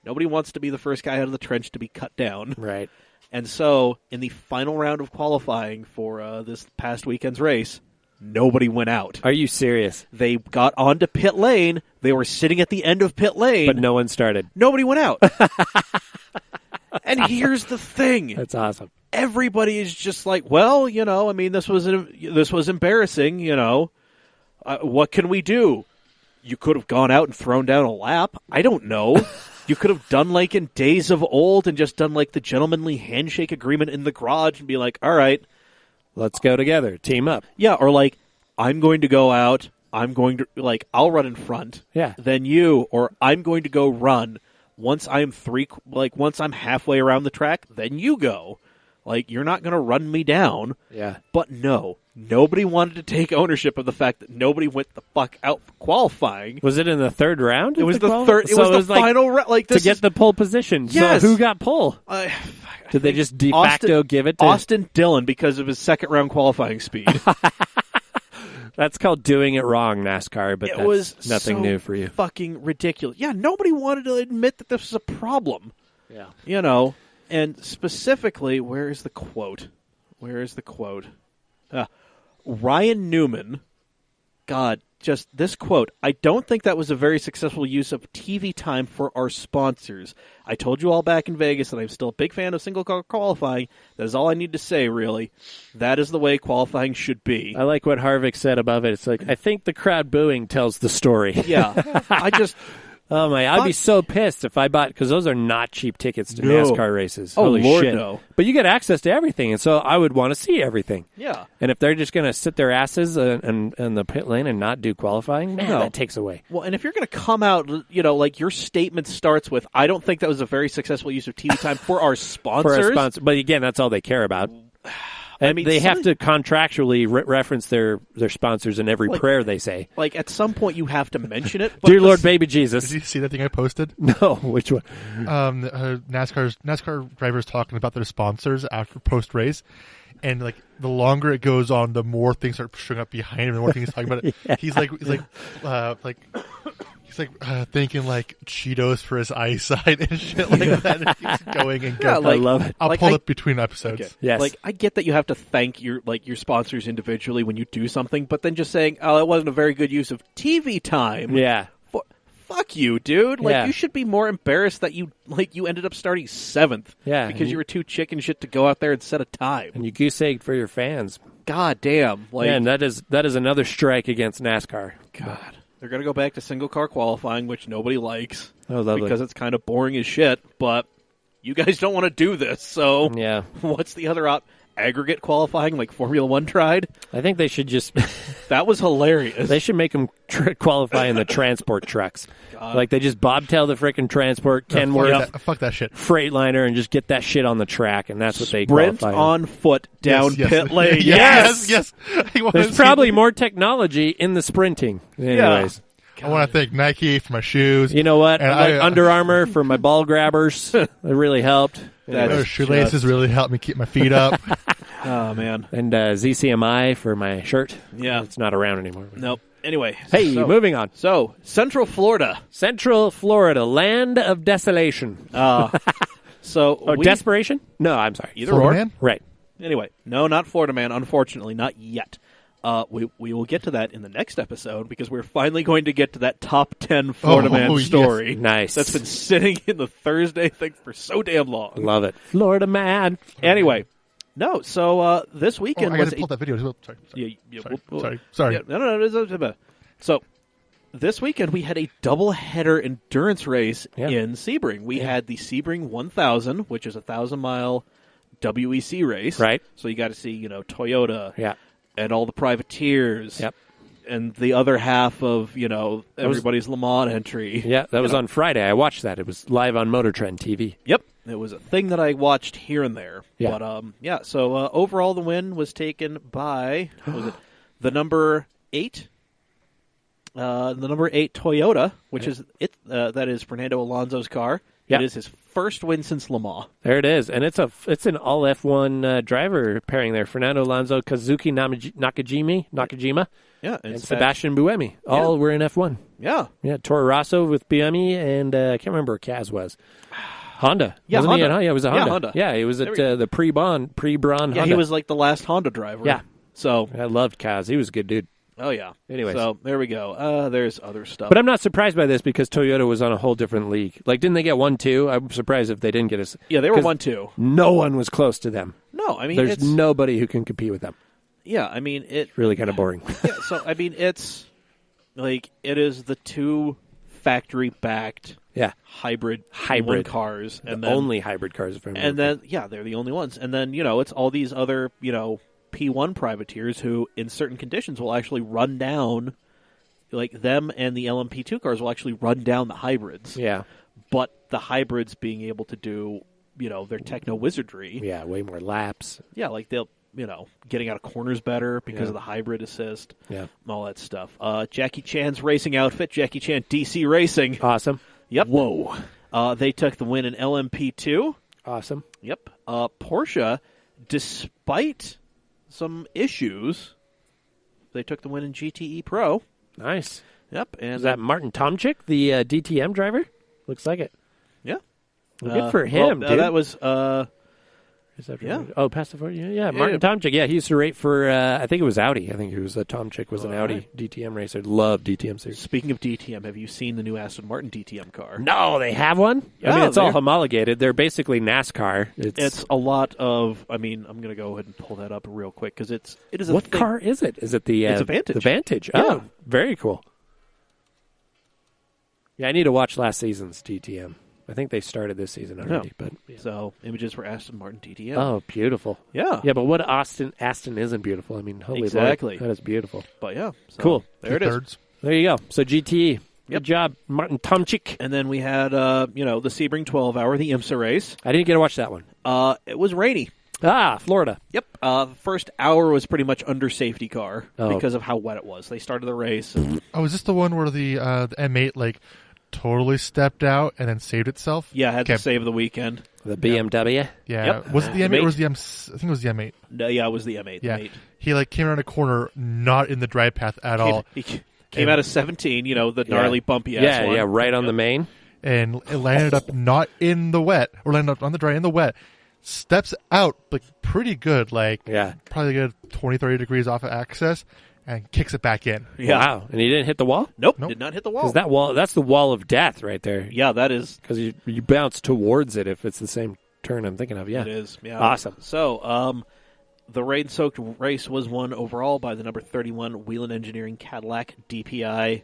Nobody wants to be the first guy out of the trench to be cut down. Right. And so, in the final round of qualifying for this past weekend's race, nobody went out. Are you serious? They got onto pit lane. They were sitting at the end of pit lane. But no one started. Nobody went out. And here's the thing. That's awesome. Everybody is just like, well, I mean, this was embarrassing, what can we do? You could have gone out and thrown down a lap. I don't know. You could have done like in days of old and just done like the gentlemanly handshake agreement in the garage and be like, all right. Let's go together. Team up. Yeah, or like, I'm going to go out. I'm going to, I'll run in front. Yeah. Then you, or I'm going to go run. Once I'm halfway around the track, then you go. You're not going to run me down. Yeah. But no, nobody wanted to take ownership of the fact that nobody went the fuck out for qualifying. Was it in the 3rd round? It was the third. It was the final round. To get the pole position. Yes. So who got pole? Did they just de facto give it to Austin Dillon because of his second round qualifying speed? That's called doing it wrong, NASCAR, but It that's was nothing so new for you. Fucking ridiculous. Yeah, nobody wanted to admit that this was a problem. Yeah. And specifically, where is the quote? Ryan Newman. God, just this quote. I don't think that was a very successful use of TV time for our sponsors. I told you all back in Vegas that I'm still a big fan of single car qualifying. That is all I need to say, really. That is the way qualifying should be. I like what Harvick said above it. It's like, I think the crowd booing tells the story. Yeah. Oh my! I'd be so pissed if I bought, because those are not cheap tickets to No. NASCAR races. Oh, Holy Lord, shit! no. But you get access to everything, and so I would want to see everything. Yeah. And if they're just going to sit their asses in the pit lane and not do qualifying, man, No. that takes away. Well, and if you're going to come out, your statement starts with, I don't think that was a very successful use of TV time for our sponsors. For a sponsor, but again, that's all they care about. And mean, they have something- to contractually reference their sponsors in every prayer they say. At some point, you have to mention it. But Dear Lord, baby Jesus. Did you see that thing I posted? No, which one? NASCAR drivers talking about their sponsors after post race, and the longer it goes on, the more things start showing up behind him, the more things he's talking about it. Yeah. He's like He's like thinking like Cheetos for his eyesight and shit like that. And he's going and going. like- I love it. I'll like, pull I- it between episodes. Okay. Yes. Like, I get that you have to thank your sponsors individually when you do something, but then just saying, "Oh, that wasn't a very good use of TV time." Yeah. Fuck you, dude. Like, Yeah. you should be more embarrassed that you ended up starting 7th. Yeah, Because and you were too chicken shit to go out there and set a time. And you goose egged for your fans. God damn. Like, Man, that is another strike against NASCAR. God. They're going to go back to single car qualifying, which nobody likes. Oh, lovely. Because it's kind of boring as shit, but you guys don't want to do this, so Yeah. what's the other aggregate qualifying like Formula 1 tried? I think they should just That was hilarious. they should make them qualify in the transport trucks. Like they just bobtail the frickin' transport Kenworth Fuck that shit. Freightliner and just get that shit on the track, and that's what they Sprint qualify in. on foot down Yes, pit lane. Yes. I wanna There's see probably that. more technology in the sprinting. Anyways. I want to thank Nike for my shoes. You know what? And Like Under Armour for my ball grabbers. It really helped. That Those is shoelaces just- really helped me keep my feet up. Oh, man. And ZCMI for my shirt. Yeah. It's not around anymore. Nope. Anyway. Hey, so, moving on. So, Central Florida. Central Florida, land of desolation. So, Or desperation? No, I'm sorry. Either Florida or. man? Right. Anyway, no, not Florida Man, unfortunately, not yet. We will get to that in the next episode because we're finally going to get to that top 10 Florida Man yes. story. Nice. That's been sitting in the Thursday thing for so damn long. Love it. Florida man. Anyway, no, so this Oh, weekend I was got to pull that video. Sorry. Yeah, Sorry. Yeah, no. So this weekend we had a double-header endurance race Yeah. in Sebring. We had the Sebring 1000, which is a 1,000-mile WEC race. Right. So you got to see, Toyota Yeah. and all the privateers. Yep. And the other half of, everybody's Le Mans entry. Yeah, that was on Friday. I watched that. It was live on Motor Trend TV. Yep. It was a thing that I watched here and there. Yeah. But, so overall the win was taken by, what was it, the number 8? The number 8 Toyota, which is that is Fernando Alonso's car. Yeah. It is his first win since Le Mans. There it is, and it's an all F1 driver pairing there: Fernando Alonso, Kazuki Nakajima, Yeah, and Sebastian Buemi. All were in F1. Yeah, Yeah, Toro Rosso with Buemi, and I can't remember where Kaz was. Honda, Yeah, wasn't he? Honda. Yeah, it was a Yeah, Honda. Honda. Yeah, he was at There the pre-Braun yeah. Honda. He was like the last Honda driver. Yeah. So, I loved Kaz. He was a good dude. oh yeah. Anyways. So there we go. There's other stuff. But I'm not surprised by this because Toyota was on a whole different league. Like, didn't they get 1-2? I'm surprised if they didn't get us. yeah, they were 'cause 1-2. No one was close to them. No, I mean There's it's nobody who can compete with them. yeah. I mean it. Really kind of boring. Yeah, so I mean it's like it is the two factory-backed Yeah. hybrid Hybrid. cars, and The then only hybrid cars, if I remember. and then yeah, they're the only ones. And then it's all these other P1 privateers who, in certain conditions, will actually run down. Like them and the LMP2 cars will actually run down the hybrids. Yeah. But the hybrids being able to do their techno wizardry. Yeah, way more laps. Yeah, like they'll getting out of corners better because Yeah. of the hybrid assist. Yeah. And all that stuff. Jackie Chan's racing outfit, Jackie Chan DC Racing. Awesome. Yep. Whoa. They took the win in LMP2. Awesome. Yep. Porsche, despite some issues, they took the win in GTE Pro. Nice. Yep. And Is that Martin Tomczyk, the DTM driver? Looks like it. yeah. Well, good for him, dude. That was Is that yeah. right? Oh, past the 40. Yeah, Martin Tomczyk. Yeah, he used to rate for, I think it was Audi. I think it was Tomczyk was an Audi DTM racer. Love DTM series. Speaking of DTM, have you seen the new Aston Martin DTM car? No, they have one? I Yeah, mean, it's all they're- homologated. They're basically NASCAR. It's a lot of. I mean, I'm going to go ahead and pull that up real quick because it is a What thing. car is it? Is it the It's a Vantage. The Vantage. Yeah. Oh, very cool. Yeah, I need to watch last season's DTM. I think they started this season already, but yeah. So images for Aston Martin DTM. Oh, beautiful. yeah, Yeah, but what Aston isn't beautiful. I mean, holy Exactly. Lord, that is beautiful. But yeah, so Cool. There it is. Thirds. There you go. So GTE. Yep. Good job, Martin Tomczyk. And then we had the Sebring 12-hour, the IMSA race. I didn't get to watch that one. It was rainy. Florida. Yep. The first hour was pretty much under safety car Oh. because of how wet it was. They started the race. And, Oh, is this the one where the M8 totally stepped out and then saved itself? yeah, had Okay. to save the weekend. The BMW. Yeah. Yep. Was it the M8 mate. or was the I think it was the M8. No, yeah, it was the M8. Yeah. The 8. He came around a corner not in the drive path at all. He Came out of 17, the gnarly, bumpy ass one. Yeah, right on the main. And it landed up not in the wet, or landed up on the dry in the wet. Steps out, like, pretty good, probably a good 20, 30 degrees off of access, and kicks it back in. Yeah. Wow. And he didn't hit the wall? Nope, did not hit the wall. Because that wall, that's the wall of death right there. Yeah, that is. Because you bounce towards it if it's the same turn I'm thinking of. Yeah. It is. Yeah. Awesome. So, the rain-soaked race was won overall by the number 31 Whelen Engineering Cadillac DPI-V.R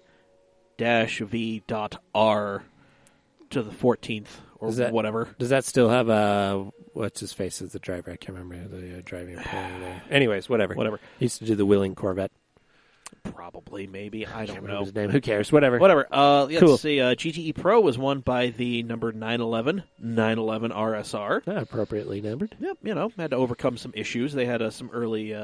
to the 14th or whatever. Does that still have what's his face as the driver? I can't remember the driving plan there. Anyways, whatever. He used to do the Wheeling Corvette. Probably, maybe. I don't know. His name. Who cares? Whatever. Let's see. GTE Pro was won by the number 911 RSR. Appropriately numbered. Yep, had to overcome some issues. They had some early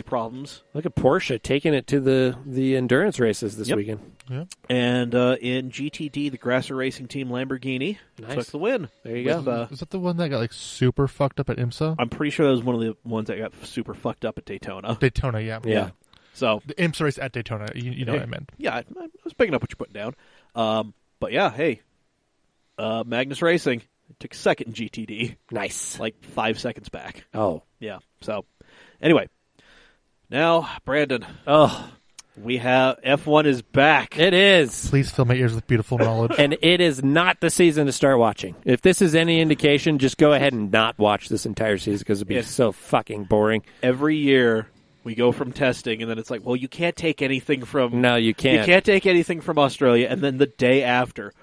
problems. Look at Porsche taking it to the endurance races this weekend. Yeah. And in GTD, the Grasser Racing Team Lamborghini took the win. There you go. Is that the one that got super fucked up at IMSA? I'm pretty sure that was one of the ones that got super fucked up at Daytona. Daytona, yeah. Yeah. So the IMSA race at Daytona, you know what I meant. Yeah, I was picking up what you're putting down. But yeah, hey, Magnus Racing took second in GTD. Nice. Like 5 seconds back. Oh. Yeah. So anyway, now Brandon. Oh. We have F1 is back. It is. Please fill my ears with beautiful knowledge. And it is not the season to start watching. If this is any indication, just go ahead and not watch this entire season because it'd be so fucking boring. Every year we go from testing, and then it's like, well, you can't take anything from... No, you can't. You can't take anything from Australia, and then the day after...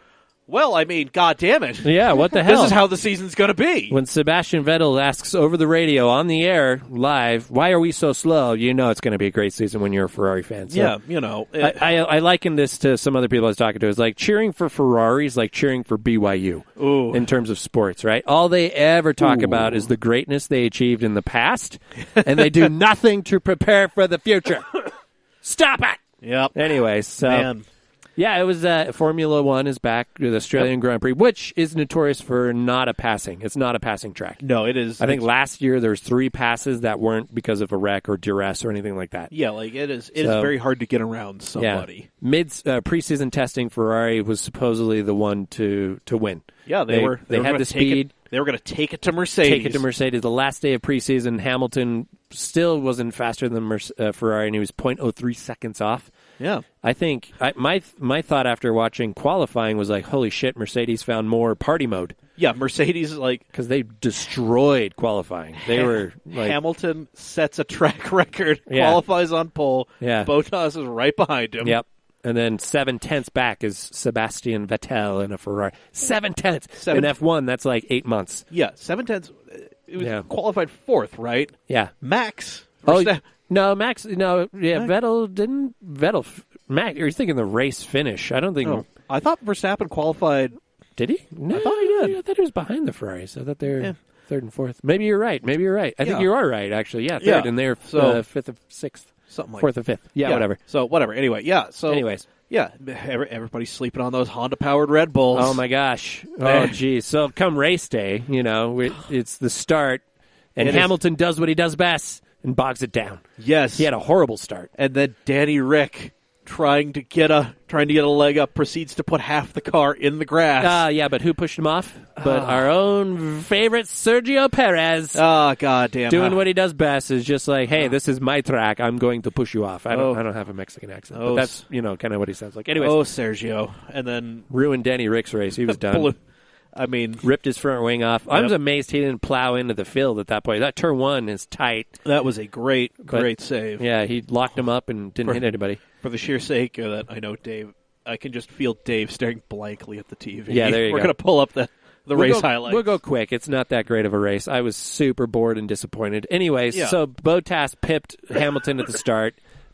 Well, I mean, God damn it. Yeah, what the hell? This is how the season's going to be. When Sebastian Vettel asks over the radio, on the air, live, why are we so slow? You know it's going to be a great season when you're a Ferrari fan. So Yeah, I liken this to some other people I was talking to. It's like cheering for Ferrari is like cheering for BYU in terms of sports, right? All they ever talk about is the greatness they achieved in the past, and they do nothing to prepare for the future. Stop it! Yep. Anyway, so... Man. Yeah, it was Formula One is back, the Australian Grand Prix, which is notorious for not a passing. It's not a passing track. No, it is. I think last year there was 3 passes that weren't because of a wreck or duress or anything like that. Yeah, like it is. It is very hard to get around somebody. Yeah. Preseason testing, Ferrari was supposedly the one to win. Yeah, they were. They had the speed. They were going to take it to Mercedes. The last day of preseason, Hamilton still wasn't faster than Ferrari, and he was 0.03 seconds off. Yeah. I think my thought after watching qualifying was like, holy shit, Mercedes found more party mode. Yeah, Mercedes, because they destroyed qualifying. They were like... Hamilton sets a track record, Yeah. qualifies on pole. Yeah. Bottas is right behind him. Yep. And then 7/10 back is Sebastian Vettel in a Ferrari. 7/10 in F1. That's like 8 months. Yeah, 7/10. It was qualified 4th, right? Yeah. Max. No, Max. No, yeah. Vettel. Max. You're thinking the race finish. I don't think. Oh, I thought Verstappen qualified. Did he? No, I thought he did. I thought he was behind the Ferraris. I thought they were 3rd and 4th. Maybe you're right. I think you are right. Actually, yeah, 3rd, and they're 5th or 6th. Something like 4th or 5th. Yeah, whatever. So whatever. Anyway, yeah. So anyways. Yeah, everybody's sleeping on those Honda-powered Red Bulls. Oh, my gosh. Oh, geez. So come race day, it's the start, and Hamilton does what he does best and bogs it down. Yes. He had a horrible start. And then Danny Rick, trying to get a leg up, proceeds to put half the car in the grass. Yeah, but who pushed him off? But our own favorite Sergio Perez. Oh, God damn. Doing what he does best is just like, hey, this is my track. I'm going to push you off. I don't have a Mexican accent, but that's kind of what he sounds like. Anyways, Sergio, and then ruined Danny Rick's race. He was done. Ripped his front wing off. I was amazed he didn't plow into the field at that point. That turn 1 is tight. That was a great save. Yeah, he locked him up and didn't hit anybody. For the sheer sake that I know Dave, I can just feel Dave staring blankly at the TV. Yeah, there you go. We're going to pull up the race highlights. We'll go quick. It's not that great of a race. I was super bored and disappointed. Anyways, so Bottas pipped Hamilton at the start.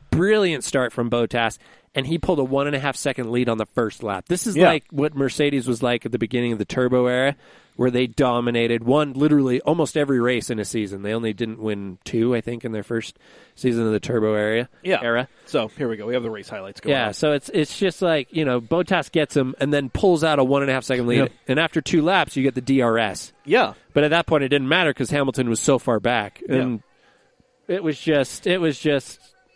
Brilliant start from Bottas. And he pulled a 1.5 second lead on the first lap. This is like what Mercedes was like at the beginning of the turbo era, where they dominated, won literally almost every race in a season. They only didn't win 2, I think, in their first season of the turbo era. So here we go. We have the race highlights going on. Yeah, so it's just like, Bottas gets him and then pulls out a 1.5 second lead. Yep. And after 2 laps, you get the DRS. Yeah. But at that point, it didn't matter because Hamilton was so far back. And it was just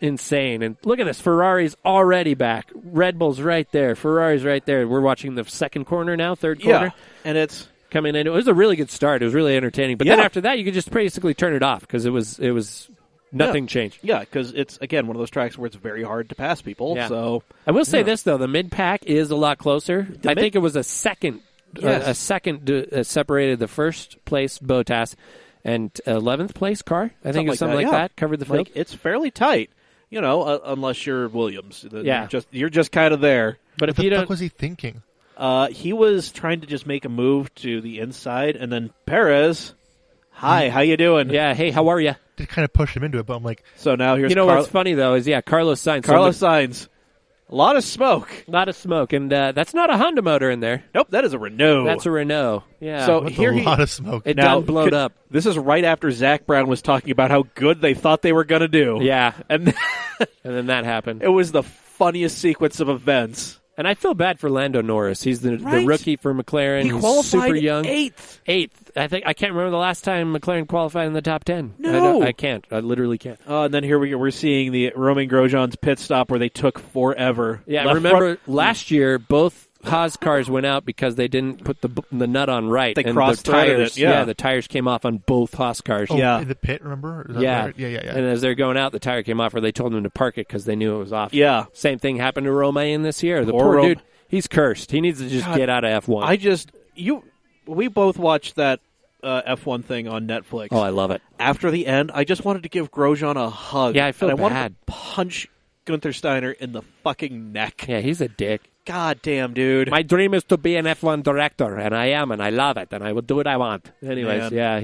insane. And look at this. Ferrari's already back. Red Bull's right there. Ferrari's right there. We're watching the second corner now, third corner. Yeah, and it's coming in. It was a really good start. It was really entertaining. But then after that, you could just basically turn it off because it was nothing changed. Yeah, because it's, again, one of those tracks where it's very hard to pass people. Yeah. So I will say this, though. The mid-pack is a lot closer. I think it was a second. Yes. A second separated the first place Bottas and 11th place car. I think it was something like that. Covered the field. Like, it's fairly tight, unless you're Williams. Yeah. You're just kind of there. But if What you the don't, fuck was he thinking? He was trying to just make a move to the inside, and then Perez, hi, how you doing? yeah, hey, how are you? Did kind of push him into it, but I'm like, So now here's What's funny though is Carlos Sainz. Carlos Sainz. A lot of smoke. A lot of smoke, and that's not a Honda motor in there. Nope, that is a Renault. That's a Renault. Yeah. So that's here a lot of smoke. it now done blowed up. This is right after Zach Brown was talking about how good they thought they were going to do. Yeah, And and then that happened. it was the funniest sequence of events. And I feel bad for Lando Norris. He's the Right? rookie for McLaren. He He's qualified super young. 8th. Eighth. I can't remember the last time McLaren qualified in the top 10. No. I can't. I literally can't. And then here we're seeing the Romain Grosjean's pit stop where they took forever. Yeah, Left remember front- last year both Haas cars went out because they didn't put the nut on right. They and cross-threaded the tires, it, yeah. the tires came off on both Haas cars. oh, yeah. in the pit, remember? Is that Yeah. right? Yeah. And as they're going out, the tire came off, or they told them to park it because they knew it was off. Yeah. Same thing happened to Romain this year. The Poor poor Rom- dude, he's cursed. He needs to just get out of F1. We both watched that F1 thing on Netflix. Oh, I love it. After the end, I just wanted to give Grosjean a hug. Yeah, I feel and I wanted bad. to punch Gunther Steiner in the fucking neck. Yeah, he's a dick. God damn, dude. My dream is to be an F1 director, and I am, and I love it, and I will do what I want. Anyways, Man. yeah,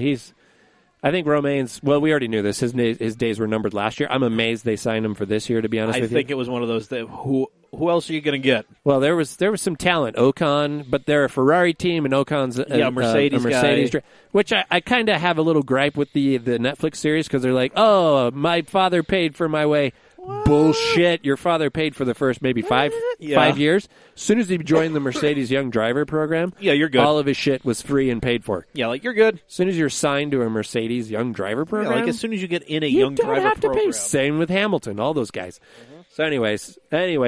I think Romain's. Well, we already knew this. His days were numbered last year. I'm amazed they signed him for this year. To be honest I with think you, it was one of those that who else are you going to get? well, there was some talent. Ocon, but they're a Ferrari team, and Ocon's a Mercedes guy. Which I kind of have a little gripe with the Netflix series because they're like, oh, my father paid for my way. Bullshit! Your father paid for the first maybe 5 years. As soon as he joined the Mercedes Young Driver program, Yeah, you're good. all of his shit was free and paid for. Yeah, like you're good. As soon as you're signed to a Mercedes Young Driver Yeah, program, like as soon as you get in a you young don't driver have to program. pay. Same with Hamilton, all those guys. So anyway,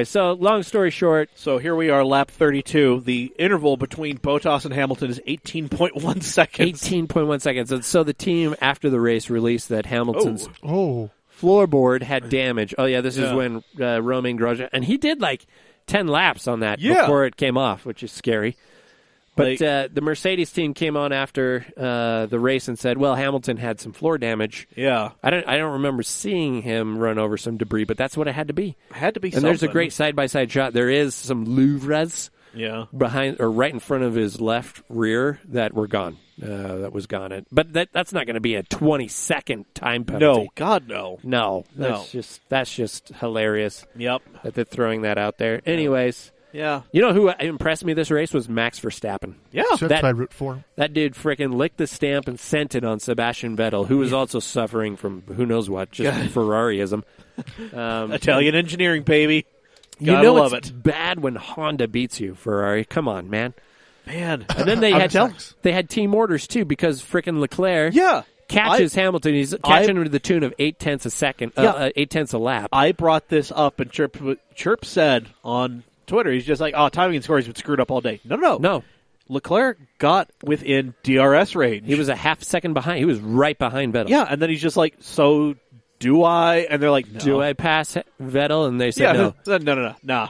so long story short, So here we are, lap 32. The interval between Bottas and Hamilton is 18.1 seconds. 18.1 seconds. And so the team after the race released that Hamilton's Oh. floorboard had damage. Oh yeah, this is Yeah. when Romain Grosjean, and he did like 10 laps on that Yeah. before it came off, which is scary. But Like- the Mercedes team came on after the race and said, "Well, Hamilton had some floor damage." Yeah. I don't remember seeing him run over some debris, but that's what it had to be. Had to be And something. there's a great side-by-side shot. There is some louvres Yeah. behind or right in front of his left rear that were gone. That was gone. But that's not going to be a 20-second time penalty. No, God, no. No, No. that's just hilarious Yep. that they're throwing that out there. Anyways, Yeah. you know who impressed me this race was Max Verstappen. Yeah. So that's That- what I root for. That dude frickin' licked the stamp and sent it on Sebastian Vettel, who was also suffering from who knows what, just Ferrariism. Italian engineering, baby. You Gotta know love it's it. bad when Honda beats you, Ferrari. Come on, man. Man. And then they I'm had jealous. they had team orders too because frickin' Leclerc Yeah. catches Hamilton. He's catching him to the tune of 0.8 a second, Yeah. 0.8 a lap. I brought this up, and Chirp said on Twitter, he's just like, oh, timing and scoring's been screwed up all day. No. No, Leclerc got within DRS range. he was a half second behind. He was right behind Vettel. Yeah, and then he's just like, so do I? And they're like, no. Do I pass Vettel? And they said Yeah, no. no. Nah.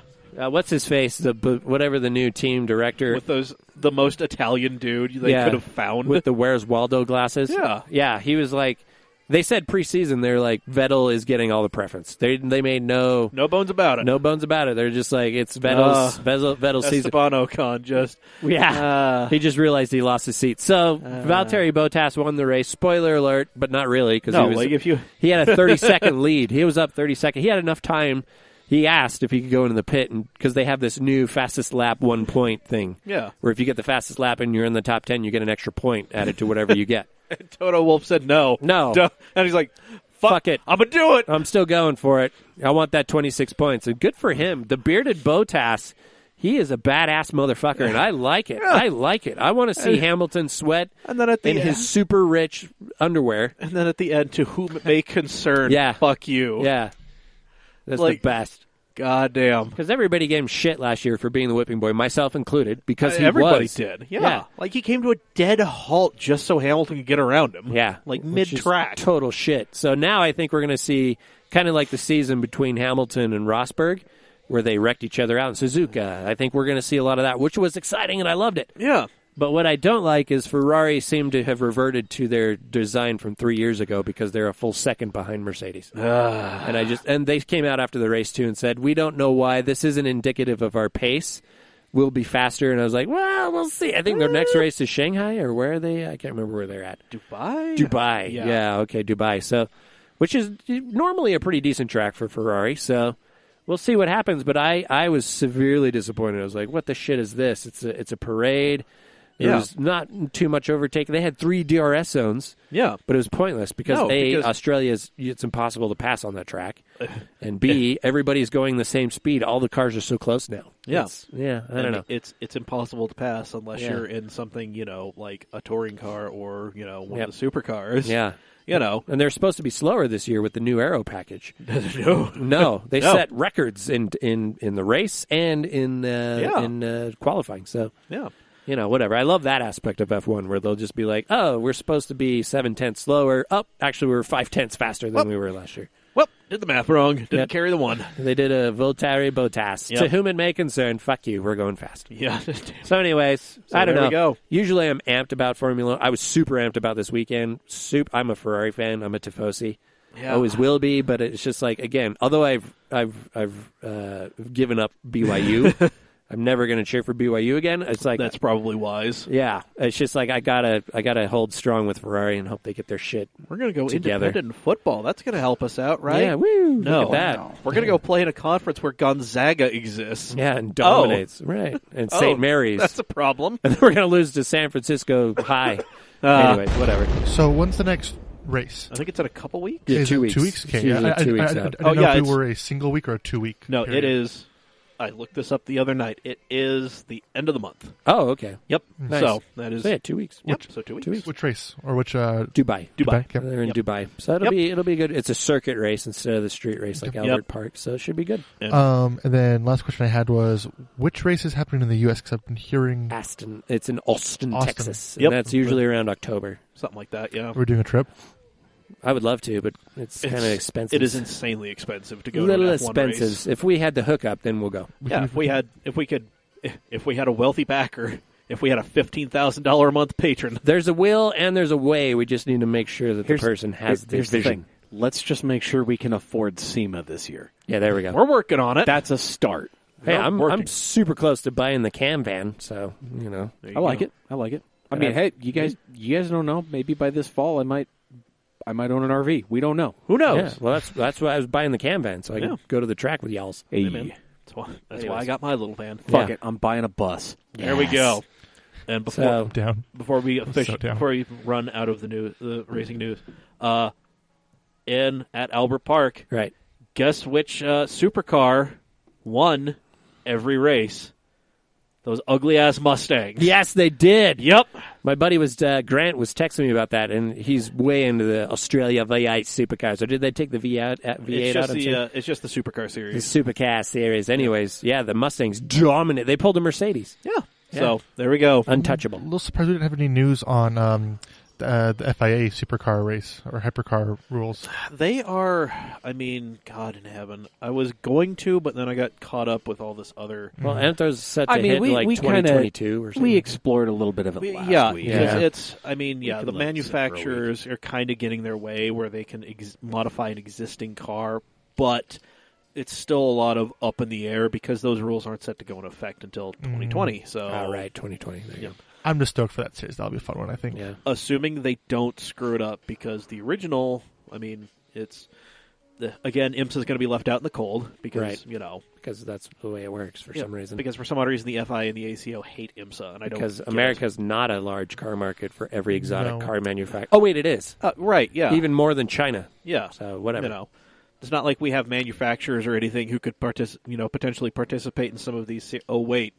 What's his face? Whatever the new team director With the most Italian dude they could have found. with the Where's Waldo glasses. Yeah. He was like. They said preseason they're like Vettel is getting all the preference. They made no bones about it. bones about it. They're just like it's Vettel's season. Esteban Ocon just. Yeah, he just realized he lost his seat. So Valtteri Bottas won the race. Spoiler alert, but not really because No, like if you. he had a 30-second lead. He was up 30 seconds. He had enough time. He asked if he could go into the pit because they have this new fastest lap 1 point thing. Yeah. Where if you get the fastest lap and you're in the top 10, you get an extra point added to whatever you get. And Toto Wolff said no. No. Duh. And he's like, Fuck it. I'm going to do it. I'm still going for it. I want that 26 points. And good for him. The bearded Bottas, he is a badass motherfucker, and I like it. I like it. I want to see Hamilton sweat And then at the in end, his super rich underwear. and then at the end, to whom it may concern, Yeah. fuck you. Yeah. That's the best. Goddamn. Because everybody gave him shit last year for being the whipping boy, myself included, because everybody did. Yeah. Like, he came to a dead halt just so Hamilton could get around him. Yeah. Like, mid-track. Total shit. So now I think we're going to see kind of like the season between Hamilton and Rosberg, where they wrecked each other out in Suzuka. I think we're going to see a lot of that, which was exciting, and I loved it. Yeah. But what I don't like is Ferrari seemed to have reverted to their design from 3 years ago because they're a full second behind Mercedes. And they came out after the race too and said, we don't know why. This isn't indicative of our pace. We'll be faster. And I was like, well, we'll see. I think their next race is Shanghai, or where are they? I can't remember where they're at. Dubai. Yeah, okay, Dubai. So, which is normally a pretty decent track for Ferrari. So we'll see what happens. But I was severely disappointed. I was like, what the shit is this? It's a parade. There was not too much overtaking. They had 3 DRS zones, but it was pointless because Australia's it's impossible to pass on that track, and B, everybody's going the same speed. All the cars are so close now. I don't know. It's impossible to pass unless you're in something, like a touring car or, one of the supercars. Yeah. And they're supposed to be slower this year with the new aero package. No, they set records in the race and in qualifying. So whatever. I love that aspect of F1 where they'll just be like, oh, we're supposed to be 7/10 slower. Oh, actually, we were 5/10 faster than we were last year. Well, did the math wrong. Didn't carry the one. They did a Voltare Bottas. To whom it may concern, fuck you, we're going fast. Yeah. So anyways, I don't know. There we go. Usually I'm amped about Formula 1. I was super amped about this weekend. I'm a Ferrari fan. I'm a Tifosi. Yeah. Always will be, but it's just like, again, although I've given up BYU, I'm never going to cheer for BYU again. It's like that's probably wise. Yeah, it's just like I gotta hold strong with Ferrari and hope they get their shit. We're going to go together. Independent in football. That's going to help us out, right? Yeah, woo! No, look at that. No. We're going to go play in a conference where Gonzaga exists. Yeah, and dominates, right? And St. Mary's. That's a problem. And then we're going to lose to San Francisco High. Anyways, whatever. So when's the next race? I think it's in a couple weeks. Yeah, 2 weeks. 2 weeks. Okay, 2 weeks out. I don't know if we were a single week or a 2 week. No, period. it is. I looked this up the other night. It is the end of the month. Oh, okay. Yep. Nice. So that is 2 weeks. Yep. So 2 weeks. 2 weeks. Which race or which? Dubai. Okay. They're in Dubai, so it'll be good. It's a circuit race instead of the street race like Albert Park, so it should be good. And then last question I had was, which race is happening in the U.S. Because I've been hearing Aston. It's in Austin. Texas. Yep. And that's usually around October. Something like that. Yeah. We're doing a trip. I would love to, but it's kind of expensive. It is insanely expensive to go. A little to an F1 expensive. race. If we had the hookup, then we'll go. Yeah, if we had a wealthy backer, if we had a $15,000 a month patron, there's a will and there's a way. We just need to make sure that the person has the vision. The thing. Let's just make sure we can afford SEMA this year. Yeah, there we go. We're working on it. That's a start. Hey, I'm super close to buying the cam van, so I like it. I mean, hey, you guys don't know. Maybe by this fall, I might own an RV. We don't know. Who knows? Yeah, well, that's why I was buying the cam van, so I can go to the track with y'all. Hey. That's why I got my little van. Fuck it, I'm buying a bus. There we go. And before we run out of the racing news, at Albert Park, right? Guess which supercar won every race? Those ugly-ass Mustangs. Yes, they did. Yep. My buddy Grant was texting me about that, and he's way into the Australia V8 supercars. Or did they take the V8 out? It's just the supercar series. The supercar series. Anyways, the Mustangs dominate. They pulled a Mercedes. Yeah. So, there we go. Untouchable. A little surprised we didn't have any news on the FIA supercar race or hypercar rules. They are, God in heaven. I was going to, but then I got caught up with all this other. Well, Anthos set to hit like 2022 or something. We explored a little bit of it last week. The manufacturers are kind of getting their way where they can modify an existing car, but it's still a lot of up in the air because those rules aren't set to go into effect until 2020. So, right, 2020. Yeah. I'm just stoked for that series. That'll be a fun one, I think. Yeah. Assuming they don't screw it up, because the original, it's again, IMSA is going to be left out in the cold because because that's the way it works for some reason. Because for some odd reason, the FIA and the ACO hate IMSA, and because America's not a large car market for every exotic car manufacturer. Oh wait, it is. Right? Yeah, even more than China. Yeah. So whatever. It's not like we have manufacturers or anything who could potentially participate in some of these. We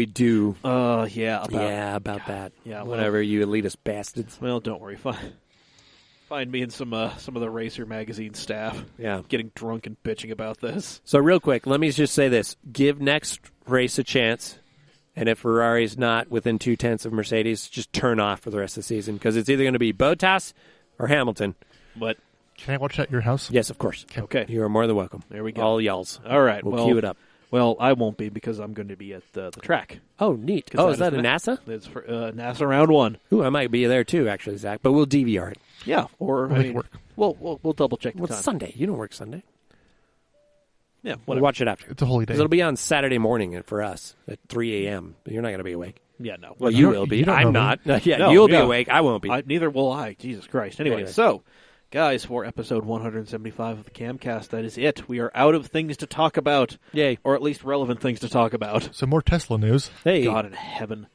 do. About that. Yeah, whatever, you elitist bastards. Well, don't worry. Fine. Find me and some of the Racer magazine staff. Yeah. Getting drunk and bitching about this. So real quick, let me just say this. Give next race a chance. And if Ferrari's not within 0.2 of Mercedes, just turn off for the rest of the season. Because it's either going to be Bottas or Hamilton. But Can I watch at your house? Yes, of course. okay. You are more than welcome. There we go. All y'alls. All right. We'll cue it up. Well, I won't be because I'm going to be at the track. Oh, neat. 'Cause Oh, is that is a NASA? It's for NASA round 1. Ooh, I might be there too, actually, Zach. But we'll DVR it. Yeah, or We'll make it work. We'll double check the What's time. Sunday? You don't work Sunday. Yeah, We'll whatever. watch it after. It's a holy day. Because it'll be on Saturday morning for us at 3 a.m. But you're not going to be awake. Yeah, no. Well, You you don't- will be. you don't I'm know not. Yeah, No, you'll be yeah. awake. I won't be. Neither will I. Jesus Christ. Anyway, so, guys, for episode 175 of the Camcast, that is it. We are out of things to talk about. Yay. Or at least relevant things to talk about. Some more Tesla news. Hey. God in heaven.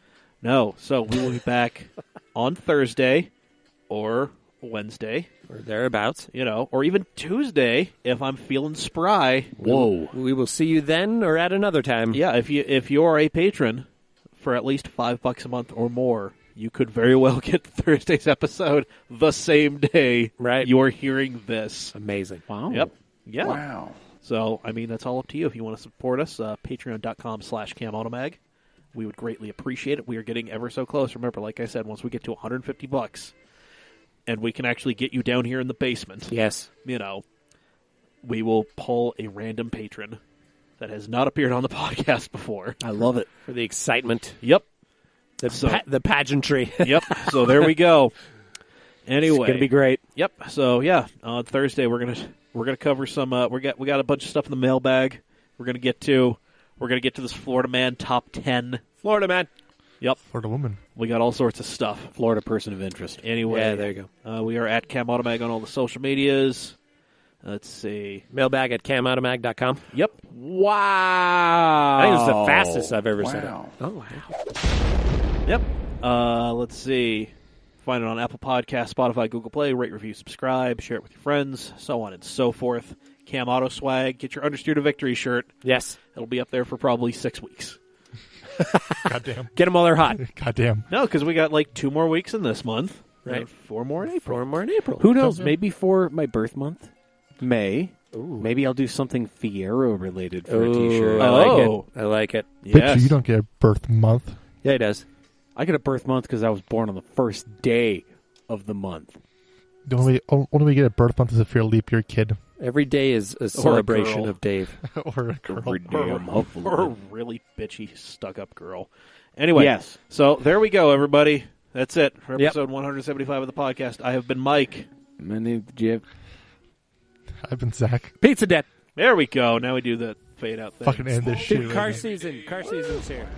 No. So we will be back on Thursday or Wednesday, Or thereabouts. or even Tuesday if I'm feeling spry. Whoa. We will see you then or at another time. Yeah, if you're a patron for at least $5 a month or more, you could very well get Thursday's episode the same day Right. you're hearing this. Amazing. Wow. Yep. Yeah. Wow. So, I mean, that's all up to you. If you want to support us, patreon.com/CamAutoMag. We would greatly appreciate it. We are getting ever so close. Remember, like I said, once we get to $150 and we can actually get you down here in the basement, Yes. we will pull a random patron that has not appeared on the podcast before. I love it. For the excitement. Yep. The pageantry. Yep. So there we go. Anyway, It's going to be great. Yep. So yeah, on Thursday we're gonna cover some. We got a bunch of stuff in the mailbag. We're gonna get to this Florida Man top 10. Florida man. Yep. Florida woman. We got all sorts of stuff. Florida person of interest. Anyway, Yeah, there you go. We are at Cam Automag on all the social medias. Let's see. Mailbag at camautomag.com. Yep. Wow. I think it's the fastest I've ever said it. Wow. Oh, wow. Yep. Let's see. Find it on Apple Podcasts, Spotify, Google Play. Rate, review, subscribe, share it with your friends, so on and so forth. Cam Auto Swag. Get your Understeer to Victory shirt. Yes. It'll be up there for probably 6 weeks. Goddamn. Get them while they're hot. Goddamn. No, because we got like 2 more weeks in this month. Right. And 4 more in April. 4 more in April. Who knows? Maybe for my birth month, May, maybe I'll do something Fiero related for a T-shirt. I like Oh. it. I like it. Bitch, you don't get a birth month. Yeah, he does. I get a birth month because I was born on the first day of the month. The only way you get a birth month is if you're a leap year kid. Every day is a celebration girl. of Dave. Or a girl. Or a really bitchy, stuck-up girl. Anyway, Yes. so there we go, everybody. That's it for Yep. episode 175 of the podcast. I have been Mike. My name's Jeff. I've been Zach. Pizza debt. There we go. Now we do the fade-out thing. Fucking end this shit. Dude, right now. car season's here.